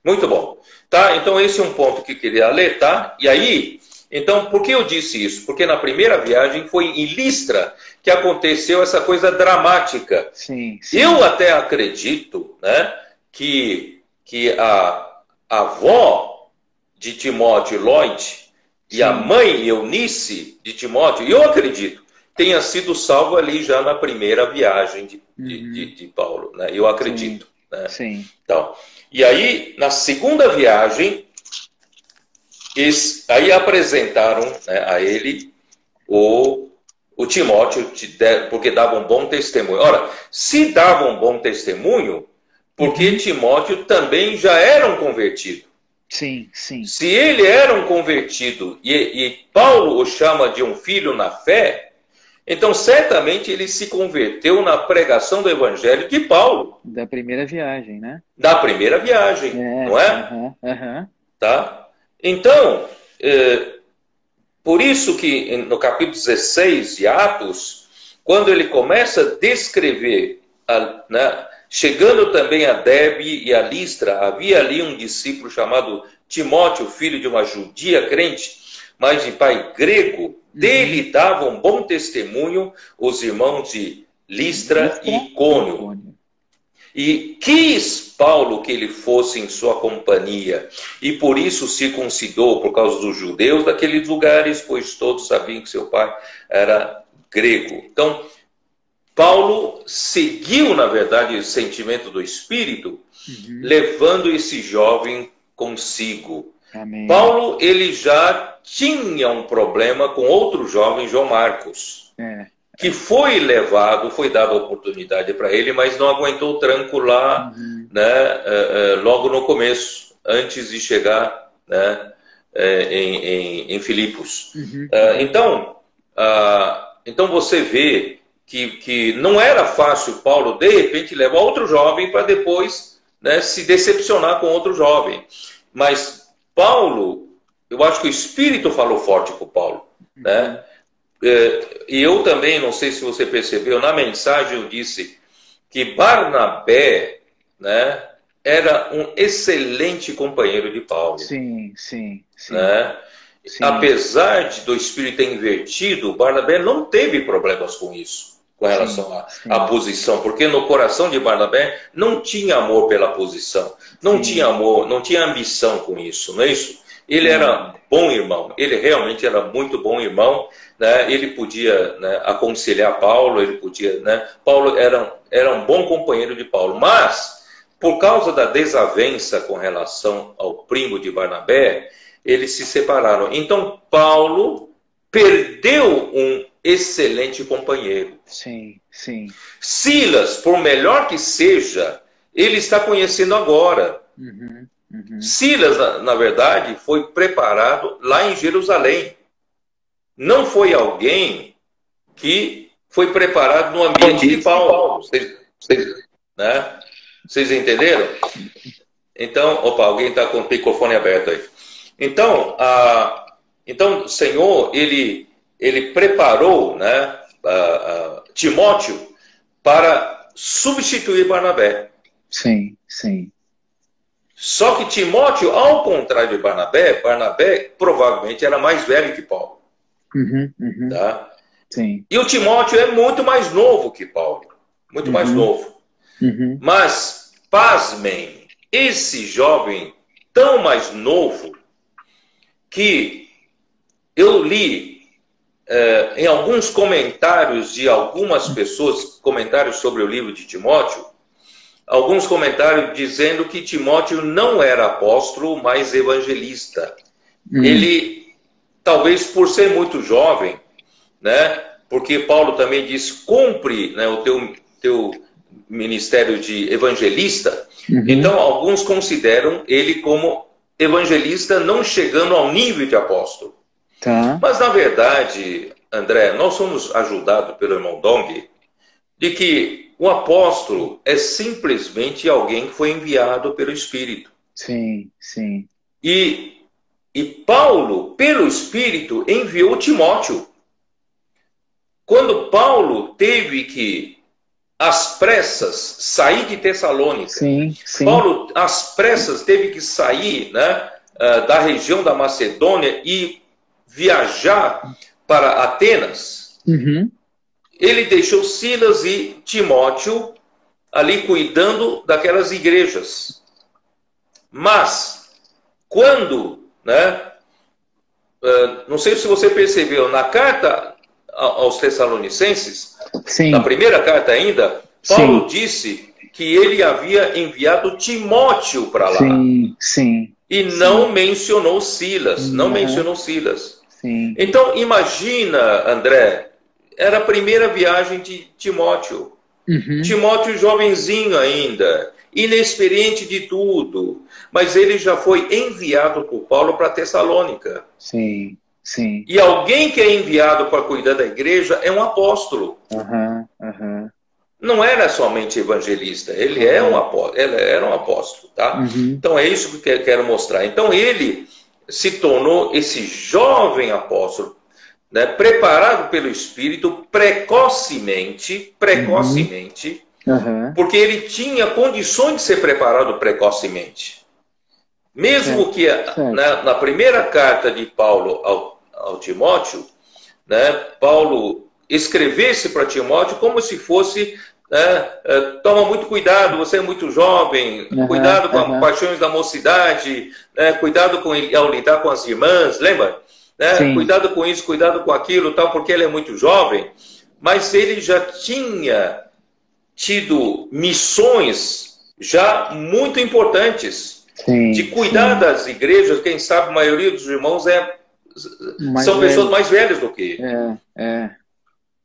Muito bom. Tá? Então esse é um ponto que eu queria ler, tá? E aí, então, por que eu disse isso? Porque na primeira viagem foi em Listra que aconteceu essa coisa dramática. Sim. Eu até acredito, né, que a avó de Timóteo, Lloyd, e a mãe Eunice de Timóteo, eu acredito, tenha sido salvo ali já na primeira viagem de Paulo, né? Eu acredito. Sim. Né? Sim. Então, e aí, na segunda viagem, aí apresentaram, né, a ele o Timóteo, porque dava um bom testemunho. Ora, se dava um bom testemunho, porque Timóteo também já era um convertido. Sim. Se ele era um convertido e Paulo o chama de um filho na fé, então certamente ele se converteu na pregação do evangelho de Paulo. Da primeira viagem, né? Da primeira viagem, não é? Tá? Então, por isso que no capítulo 16 de Atos, quando ele começa a descrever, né, chegando também a Derbe e a Listra, havia ali um discípulo chamado Timóteo, filho de uma judia crente, mas de pai grego. Dele davam bom testemunho os irmãos de Listra e Icônio. E quis Paulo que ele fosse em sua companhia, e por isso circuncidou, por causa dos judeus daqueles lugares, pois todos sabiam que seu pai era grego. Então, Paulo seguiu, na verdade, o sentimento do Espírito, levando esse jovem consigo. Amém. Paulo, ele já tinha um problema com outro jovem, João Marcos, que foi levado, foi dada a oportunidade para ele, mas não aguentou o tranco lá, né, logo no começo, antes de chegar, né, em Filipos. Então você vê que não era fácil Paulo, de repente, levar outro jovem para depois, né, se decepcionar com outro jovem. Mas Paulo, eu acho que o Espírito falou forte com Paulo, né? E eu também, não sei se você percebeu, na mensagem eu disse que Barnabé, né, era um excelente companheiro de Paulo. Sim. Né? Apesar do Espírito ter invertido, Barnabé não teve problemas com isso, com relação à posição, porque no coração de Barnabé não tinha amor pela posição, não tinha amor, não tinha ambição com isso, não é isso? Ele era bom irmão, ele realmente era muito bom irmão, né? Ele podia, né, aconselhar Paulo, ele podia, né? Paulo era um bom companheiro de Paulo, mas por causa da desavença com relação ao primo de Barnabé, eles se separaram. Então Paulo perdeu um excelente companheiro. Sim. Silas, por melhor que seja, ele está conhecendo agora. Silas, na verdade, foi preparado lá em Jerusalém. Não foi alguém que foi preparado no ambiente de Paulo. Vocês entenderam? Então, alguém está com o microfone aberto aí. Então, o Senhor, ele preparou, né, Timóteo para substituir Barnabé. Sim. Só que Timóteo, ao contrário de Barnabé provavelmente era mais velho que Paulo. Tá? Sim. E o Timóteo é muito mais novo que Paulo. Muito mais novo. Mas, pasmem, esse jovem tão mais novo, que eu li em alguns comentários de algumas pessoas, comentários sobre o livro de Timóteo, alguns comentários dizendo que Timóteo não era apóstolo, mas evangelista. Ele, talvez por ser muito jovem, né, porque Paulo também diz, cumpre, né, o teu ministério de evangelista. Então, alguns consideram ele como evangelista, não chegando ao nível de apóstolo. Tá. Mas, na verdade, André, nós somos ajudados pelo irmão Dong de que o apóstolo é simplesmente alguém que foi enviado pelo Espírito. Sim, sim. E Paulo, pelo Espírito, enviou Timóteo. Quando Paulo teve que, às pressas, sair de Tessalônica, Sim, sim. Paulo, às pressas, teve que sair, né, da região da Macedônia e viajar para Atenas. Ele deixou Silas e Timóteo ali cuidando daquelas igrejas. Mas, quando, né, não sei se você percebeu, na carta aos Tessalonicenses, Sim. na primeira carta ainda, Paulo Sim. disse que ele havia enviado Timóteo para lá. Sim, sim. E não mencionou Silas, não mencionou Silas. Sim. Então, imagina, André, era a primeira viagem de Timóteo. Timóteo jovenzinho ainda, inexperiente de tudo, mas ele já foi enviado por Paulo para Tessalônica. Sim, sim. E alguém que é enviado para cuidar da igreja é um apóstolo. Não era somente evangelista, ele é um apóstolo, ele era um apóstolo, tá? Então é isso que eu quero mostrar. Então ele se tornou esse jovem apóstolo, né, preparado pelo Espírito precocemente, porque ele tinha condições de ser preparado precocemente. Mesmo que na primeira carta de Paulo ao Timóteo, né, Paulo escrevesse para Timóteo como se fosse, toma muito cuidado, você é muito jovem, cuidado com as paixões da mocidade, cuidado ao lidar com as irmãs, lembra? Cuidado com isso, cuidado com aquilo, tal, porque ele é muito jovem. Mas ele já tinha tido missões já muito importantes, de cuidar das igrejas. Quem sabe a maioria dos irmãos são pessoas mais velhas do que ele.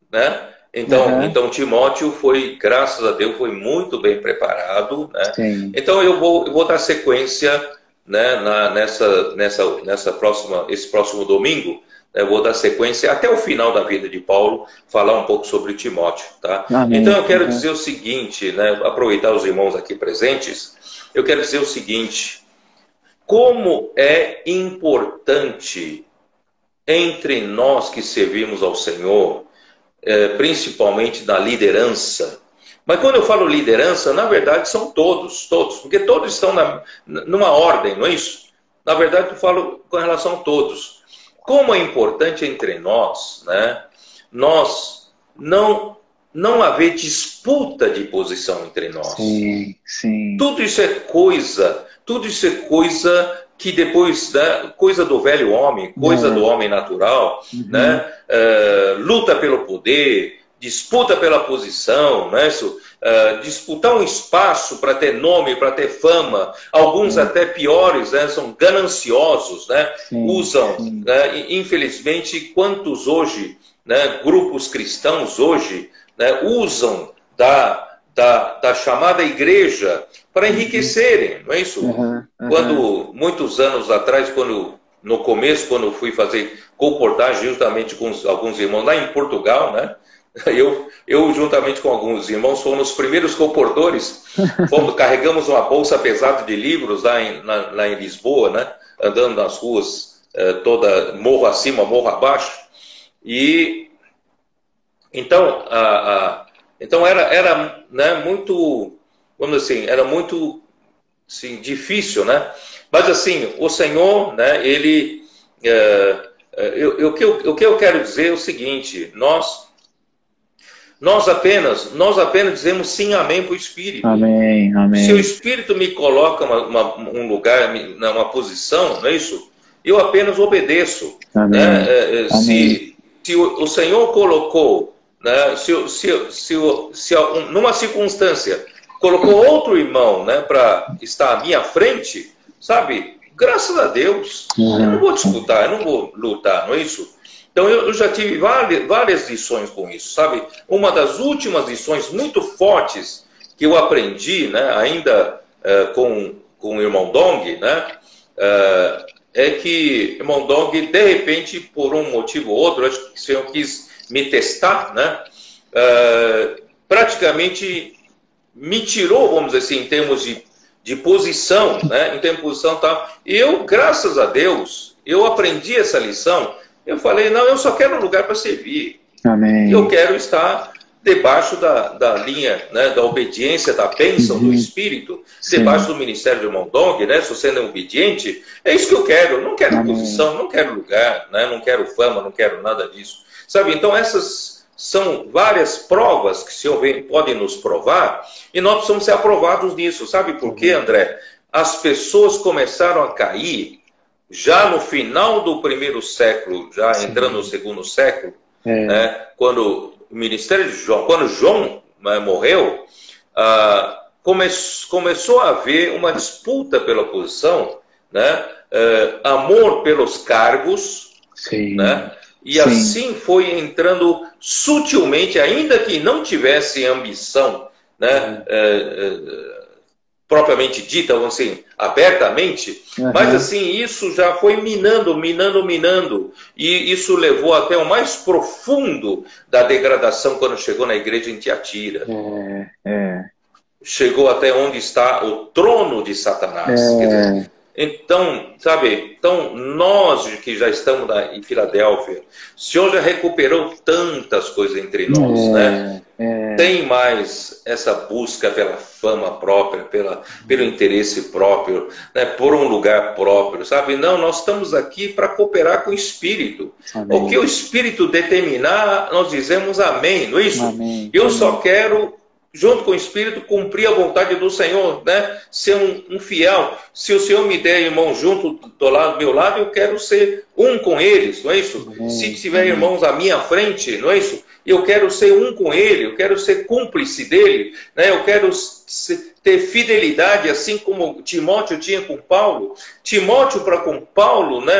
Né? Então Timóteo foi, graças a Deus, foi muito bem preparado, né? Então eu vou dar sequência, né, esse próximo domingo, né, eu vou dar sequência até o final da vida de Paulo, falar um pouco sobre Timóteo, tá? Então eu quero dizer o seguinte, né, aproveitar os irmãos aqui presentes, eu quero dizer o seguinte: como é importante entre nós que servimos ao Senhor, principalmente na liderança. Mas quando eu falo liderança, na verdade são todos, porque todos estão numa ordem, não é isso? Na verdade eu falo com relação a todos. Como é importante entre nós, né, nós não haver disputa de posição entre nós. Tudo isso é coisa que depois, né, coisa do velho homem, coisa do homem natural, né? Luta pelo poder, disputa pela posição, né? Disputar um espaço para ter nome, para ter fama. Alguns até piores, né? São gananciosos, né? Usam, né? Infelizmente, quantos hoje, né, grupos cristãos hoje, né, usam da chamada igreja para enriquecerem, não é isso? Quando, muitos anos atrás, no começo, quando eu fui fazer comportagem justamente com alguns irmãos lá em Portugal, né? Eu juntamente com alguns irmãos, fomos os primeiros comportores, carregamos uma bolsa pesada de livros lá em Lisboa, né? Andando nas ruas, toda morro acima, morro abaixo. E então, então era, né, muito, vamos dizer assim, era muito, assim, difícil, né? Mas assim, o Senhor, né, ele, o que eu quero dizer é o seguinte: nós apenas dizemos sim, amém para o Espírito. Amém. Se o Espírito me coloca um lugar, uma posição, não é isso? Eu apenas obedeço. Né? Se o Senhor colocou, né, numa circunstância, colocou outro irmão, né, para estar à minha frente, sabe? Graças a Deus. Eu não vou disputar, eu não vou lutar, não é isso? Então eu já tive várias lições com isso, sabe? Uma das últimas lições muito fortes que eu aprendi, né, ainda com o irmão Dong, né, é que o irmão Dong, de repente, por um motivo ou outro, acho que o Senhor quis me testar, né, praticamente me tirou, vamos dizer assim, em termos de posição, né, em termos de posição e tal. E eu, graças a Deus, eu aprendi essa lição. Eu falei, não, eu só quero um lugar para servir. Amém. Eu quero estar debaixo da linha, né, da obediência, da bênção do Espírito, debaixo do ministério do irmão Dong, né, se você não é obediente, é isso que eu quero. Eu não quero posição, não quero lugar, né, não quero fama, não quero nada disso. Sabe, então essas são várias provas que o Senhor pode nos provar, e nós precisamos ser aprovados nisso. Sabe por quê, André? As pessoas começaram a cair já no final do primeiro século, já entrando no segundo século, né, quando o ministério de João, quando João morreu, começou a haver uma disputa pela posição, né, amor pelos cargos, né, e assim foi entrando sutilmente, ainda que não tivesse ambição, né, propriamente dita, vamos assim, abertamente, mas assim, isso já foi minando, e isso levou até o mais profundo da degradação quando chegou na igreja em Tiatira. Chegou até onde está o trono de Satanás. Quer dizer, então, sabe, então nós que já estamos em Filadélfia, o Senhor já recuperou tantas coisas entre nós, né? Tem mais essa busca pela fama própria, pelo interesse próprio, né? Por um lugar próprio, sabe? Não, nós estamos aqui para cooperar com o Espírito. Amém. O que o Espírito determinar, nós dizemos amém, não é isso? Amém. Eu só quero, junto com o Espírito, cumprir a vontade do Senhor, né? Ser um fiel. Se o Senhor me der irmão junto do meu lado, eu quero ser um com eles, não é isso? Se tiver irmãos à minha frente, não é isso? Eu quero ser um com ele, eu quero ser cúmplice dele, né? Eu quero ter fidelidade, assim como Timóteo tinha com Paulo. Timóteo para com Paulo, né?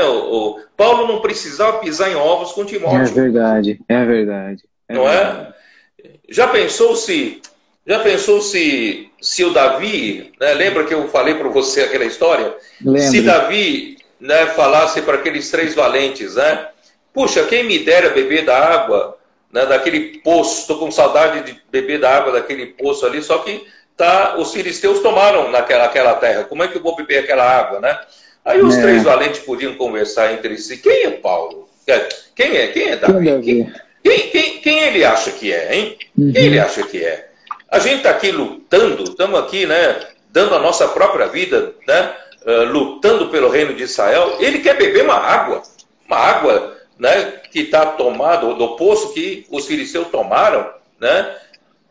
Paulo não precisava pisar em ovos com Timóteo. É verdade, é verdade. Não é? Já pensou se o Davi, né, lembra que eu falei para você aquela história? Lembro. Se Davi, né, falasse para aqueles 3 valentes, né, puxa, quem me dera beber da água, né, daquele poço, estou com saudade de beber da água daquele poço ali, só que os filisteus tomaram naquela terra, como é que eu vou beber aquela água, né? Aí os 3 valentes podiam conversar entre si. Quem é Paulo? Quem é Davi? Quem ele acha que é, hein? Quem ele acha que é? A gente está aqui lutando, estamos aqui, né, dando a nossa própria vida, né, lutando pelo reino de Israel. Ele quer beber uma água, né, que está tomada do poço que os filisteus tomaram, né?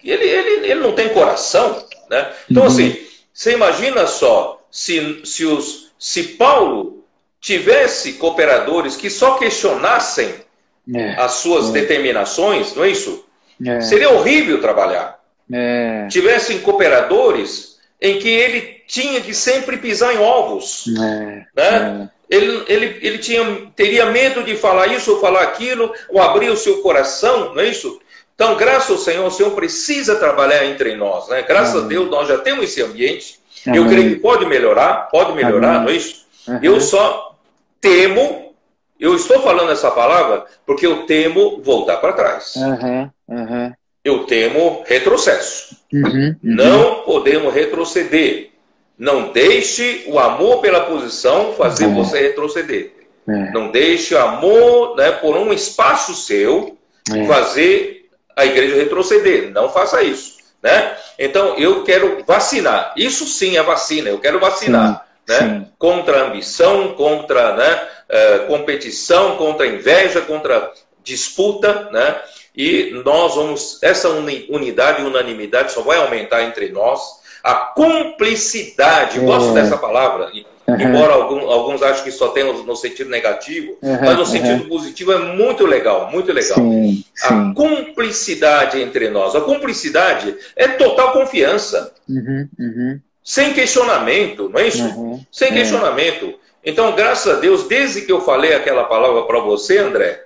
Ele não tem coração, né? Então, assim, você imagina só, se Paulo tivesse cooperadores que só questionassem as suas determinações, não é isso? Seria horrível trabalhar. Tivessem cooperadores em que ele tinha que sempre pisar em ovos, né? Ele teria medo de falar isso ou falar aquilo, ou abrir o seu coração, não é isso? Então, graças ao Senhor, o Senhor precisa trabalhar entre nós, né? Graças a Deus, nós já temos esse ambiente. Eu creio que pode melhorar, não é isso? Eu só temo, eu estou falando essa palavra porque eu temo voltar para trás. Eu temo retrocesso. Não podemos retroceder. Não deixe o amor pela posição fazer você retroceder. Não deixe o amor, né, por um espaço seu fazer a igreja retroceder. Não faça isso, né? Então, eu quero vacinar. Isso sim é vacina. Eu quero vacinar, né? Contra a ambição, contra, né, competição, contra a inveja, contra disputa, né? E nós vamos... Essa unidade e unanimidade só vai aumentar entre nós. A cumplicidade, gosto dessa palavra, embora alguns achem que só tem no sentido negativo, mas no sentido positivo é muito legal, muito legal. A cumplicidade entre nós. A cumplicidade é total confiança. Sem questionamento, não é isso? Sem questionamento. Então, graças a Deus, desde que eu falei aquela palavra para você, André,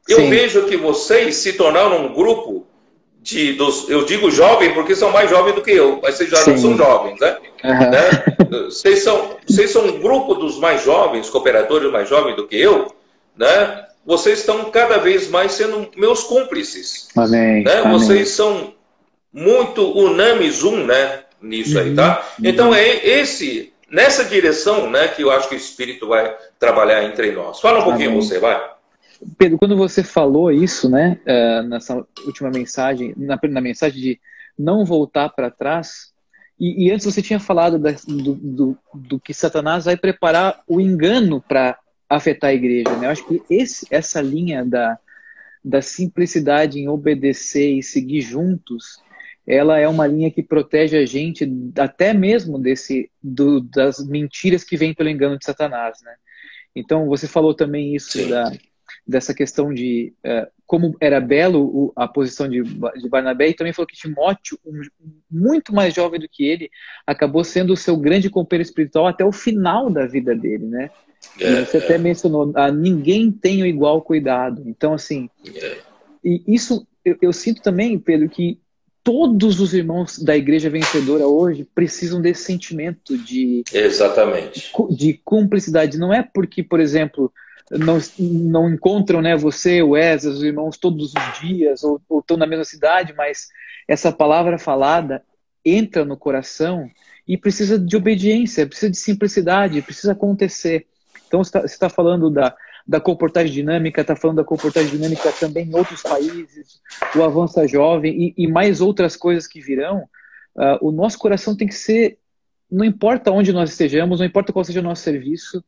eu vejo que vocês se tornaram um grupo eu digo jovem porque são mais jovens do que eu, mas vocês já não são jovens, né? Vocês são um grupo dos mais jovens, cooperadores mais jovens do que eu, né? Vocês estão cada vez mais sendo meus cúmplices. Amém. Né? Amém. Vocês são muito unames né? Nisso aí, tá? Então é nessa direção, né, que eu acho que o Espírito vai trabalhar entre nós. Fala um pouquinho você, vai. Pedro, quando você falou isso, né, nessa última mensagem, na mensagem de não voltar para trás, e antes você tinha falado do que Satanás vai preparar o engano para afetar a igreja, né? Eu acho que essa linha da simplicidade em obedecer e seguir juntos, ela é uma linha que protege a gente até mesmo das mentiras que vêm pelo engano de Satanás, né? Então, você falou também isso dessa questão de como era belo a posição de Barnabé, e também falou que Timóteo, muito mais jovem do que ele, acabou sendo o seu grande companheiro espiritual até o final da vida dele, né? E você até mencionou, ninguém tem o igual cuidado. Então, assim, e isso eu sinto também, Pedro, que todos os irmãos da igreja vencedora hoje precisam desse sentimento exatamente, de cumplicidade. Não é porque, por exemplo, não encontram, né, você, o Esdras, os irmãos todos os dias, ou estão na mesma cidade, mas essa palavra falada entra no coração e precisa de obediência, precisa de simplicidade, precisa acontecer. Então você está falando da comportagem dinâmica, está falando da comportagem dinâmica também em outros países, o Avança Jovem e mais outras coisas que virão. O nosso coração tem que ser, não importa onde nós estejamos, não importa qual seja o nosso serviço,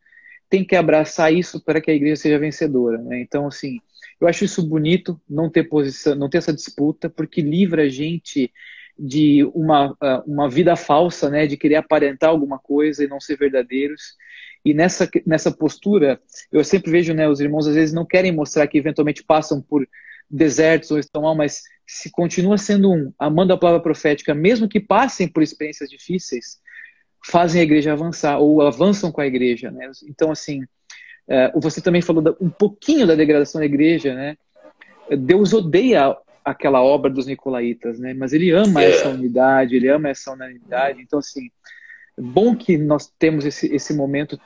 tem que abraçar isso para que a igreja seja vencedora, né? Então, assim, eu acho isso bonito, não ter posição, não ter essa disputa, porque livra a gente de uma vida falsa, né? De querer aparentar alguma coisa e não ser verdadeiros. E nessa postura, eu sempre vejo, né, os irmãos às vezes não querem mostrar que eventualmente passam por desertos ou estão mal, mas se continua sendo amando a palavra profética, mesmo que passem por experiências difíceis, fazem a igreja avançar, ou avançam com a igreja, né? Então, assim, você também falou um pouquinho da degradação da igreja, né? Deus odeia aquela obra dos nicolaítas, né? Mas ele ama essa unidade, ele ama essa unanimidade. Então, assim, bom que nós temos esse momento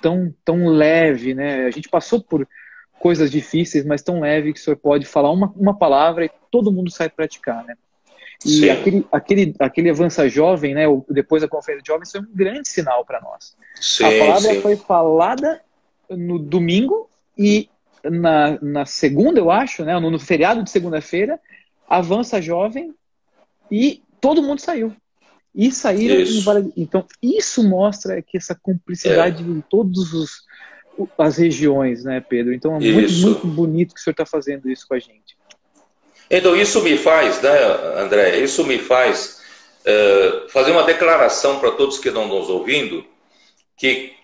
tão leve, né? A gente passou por coisas difíceis, mas tão leve que o senhor pode falar uma palavra e todo mundo sai praticar, né? E aquele Avança Jovem, né? Depois da Conferência de Jovens, foi um grande sinal para nós. A palavra foi falada no domingo e na segunda, eu acho, né? No feriado de segunda-feira, Avança Jovem e todo mundo saiu. E saíram. Então, isso mostra que essa cumplicidade em todas as regiões, né, Pedro? Então, é muito bonito que o senhor está fazendo isso com a gente. Então, isso me faz, né, André, isso me faz fazer uma declaração para todos que não nos ouvindo, que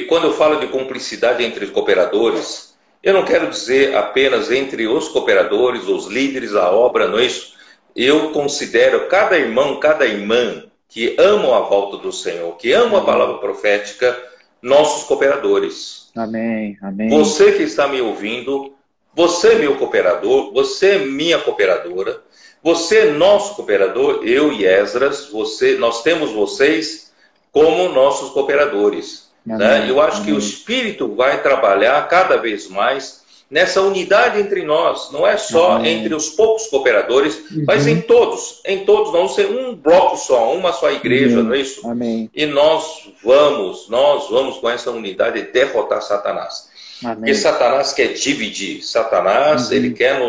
quando eu falo de cumplicidade entre os cooperadores, eu não quero dizer apenas entre os cooperadores, os líderes, a obra, não é isso? Eu considero cada irmão, cada irmã que amam a volta do Senhor, que amam a palavra profética, nossos cooperadores. Amém, amém. Você que está me ouvindo, você meu cooperador, você minha cooperadora, você nosso cooperador, eu e Esdras, nós temos vocês como nossos cooperadores. Né? Eu acho que o Espírito vai trabalhar cada vez mais nessa unidade entre nós, não é só entre os poucos cooperadores, mas em todos, vamos ser um bloco só, uma só igreja, não é isso? Amém. E nós vamos com essa unidade derrotar Satanás. Amém. Porque Satanás quer dividir, Satanás ele quer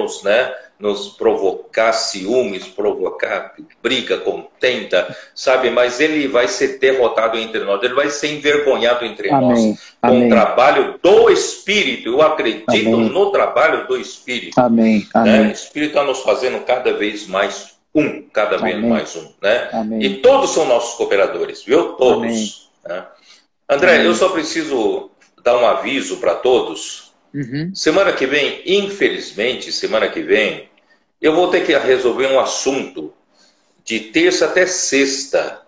nos provocar ciúmes, provocar briga, contenda, sabe? Mas ele vai ser derrotado entre nós, ele vai ser envergonhado entre nós. Com o trabalho do Espírito, eu acredito no trabalho do Espírito. Amém. Né? O Espírito está nos fazendo cada vez mais cada vez mais um. Né? E todos são nossos cooperadores, viu? Todos. Né? André, eu só preciso dar um aviso para todos. Semana que vem, infelizmente, eu vou ter que resolver um assunto de terça até sexta,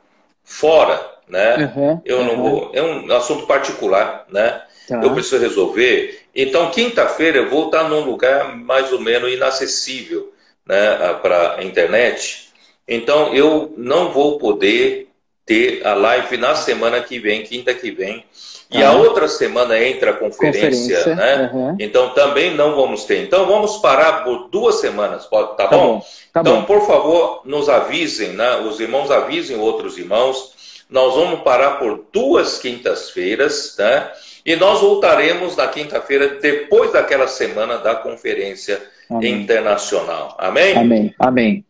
fora, né? Eu não vou, é um assunto particular, né? Eu preciso resolver. Então, quinta-feira eu vou estar num lugar mais ou menos inacessível, né, para a internet. Então, eu não vou poder ter a live na semana que vem, quinta que vem. E a outra semana entra a conferência, né? Então também não vamos ter. Então vamos parar por 2 semanas, tá bom? Então, por favor, nos avisem, né? Os irmãos avisem outros irmãos. Nós vamos parar por 2 quintas-feiras, né? E nós voltaremos na quinta-feira, depois daquela semana da conferência internacional. Amém? Amém. Amém.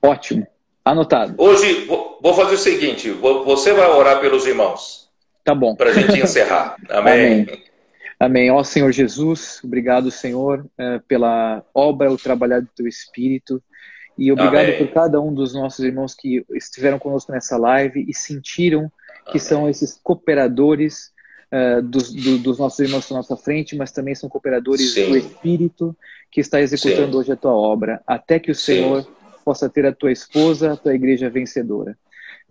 Ótimo. Anotado. Hoje, vou fazer o seguinte, você vai orar pelos irmãos. Tá bom. Para a gente encerrar. Amém. Amém. Amém. Ó Senhor Jesus, obrigado, Senhor, pela obra, o trabalhar do Teu Espírito. E obrigado por cada um dos nossos irmãos que estiveram conosco nessa live e sentiram que são esses cooperadores dos nossos irmãos à nossa frente, mas também são cooperadores do Espírito que está executando hoje a Tua obra, até que o Senhor possa ter a Tua esposa, a Tua igreja vencedora.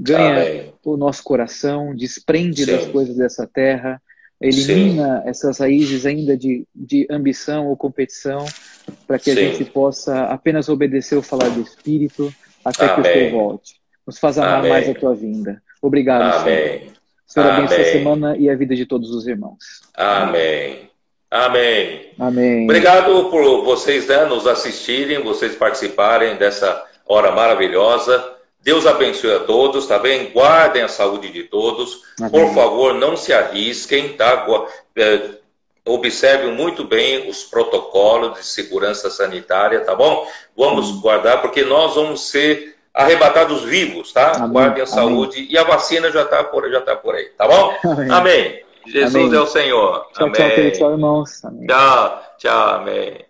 Ganha o nosso coração, desprende das coisas dessa terra, elimina essas raízes ainda de ambição ou competição, para que a gente possa apenas obedecer o falar do Espírito até que o Senhor volte. Nos faz amar mais a Tua vinda. Obrigado, Senhor. Senhor, abençoe a semana e a vida de todos os irmãos. Amém. Amém. Amém. Obrigado por vocês, né, nos assistirem, vocês participarem dessa hora maravilhosa. Deus abençoe a todos, tá bem? Guardem a saúde de todos. Amém. Por favor, não se arrisquem, tá? Observem muito bem os protocolos de segurança sanitária, tá bom? Vamos guardar, porque nós vamos ser arrebatados vivos, tá? Amém. Guardem a saúde. E a vacina já tá por aí, tá bom? Amém. Amém. Jesus é o Senhor. Tchau, amém. Tchau, irmãos. Amém. Tchau, amém.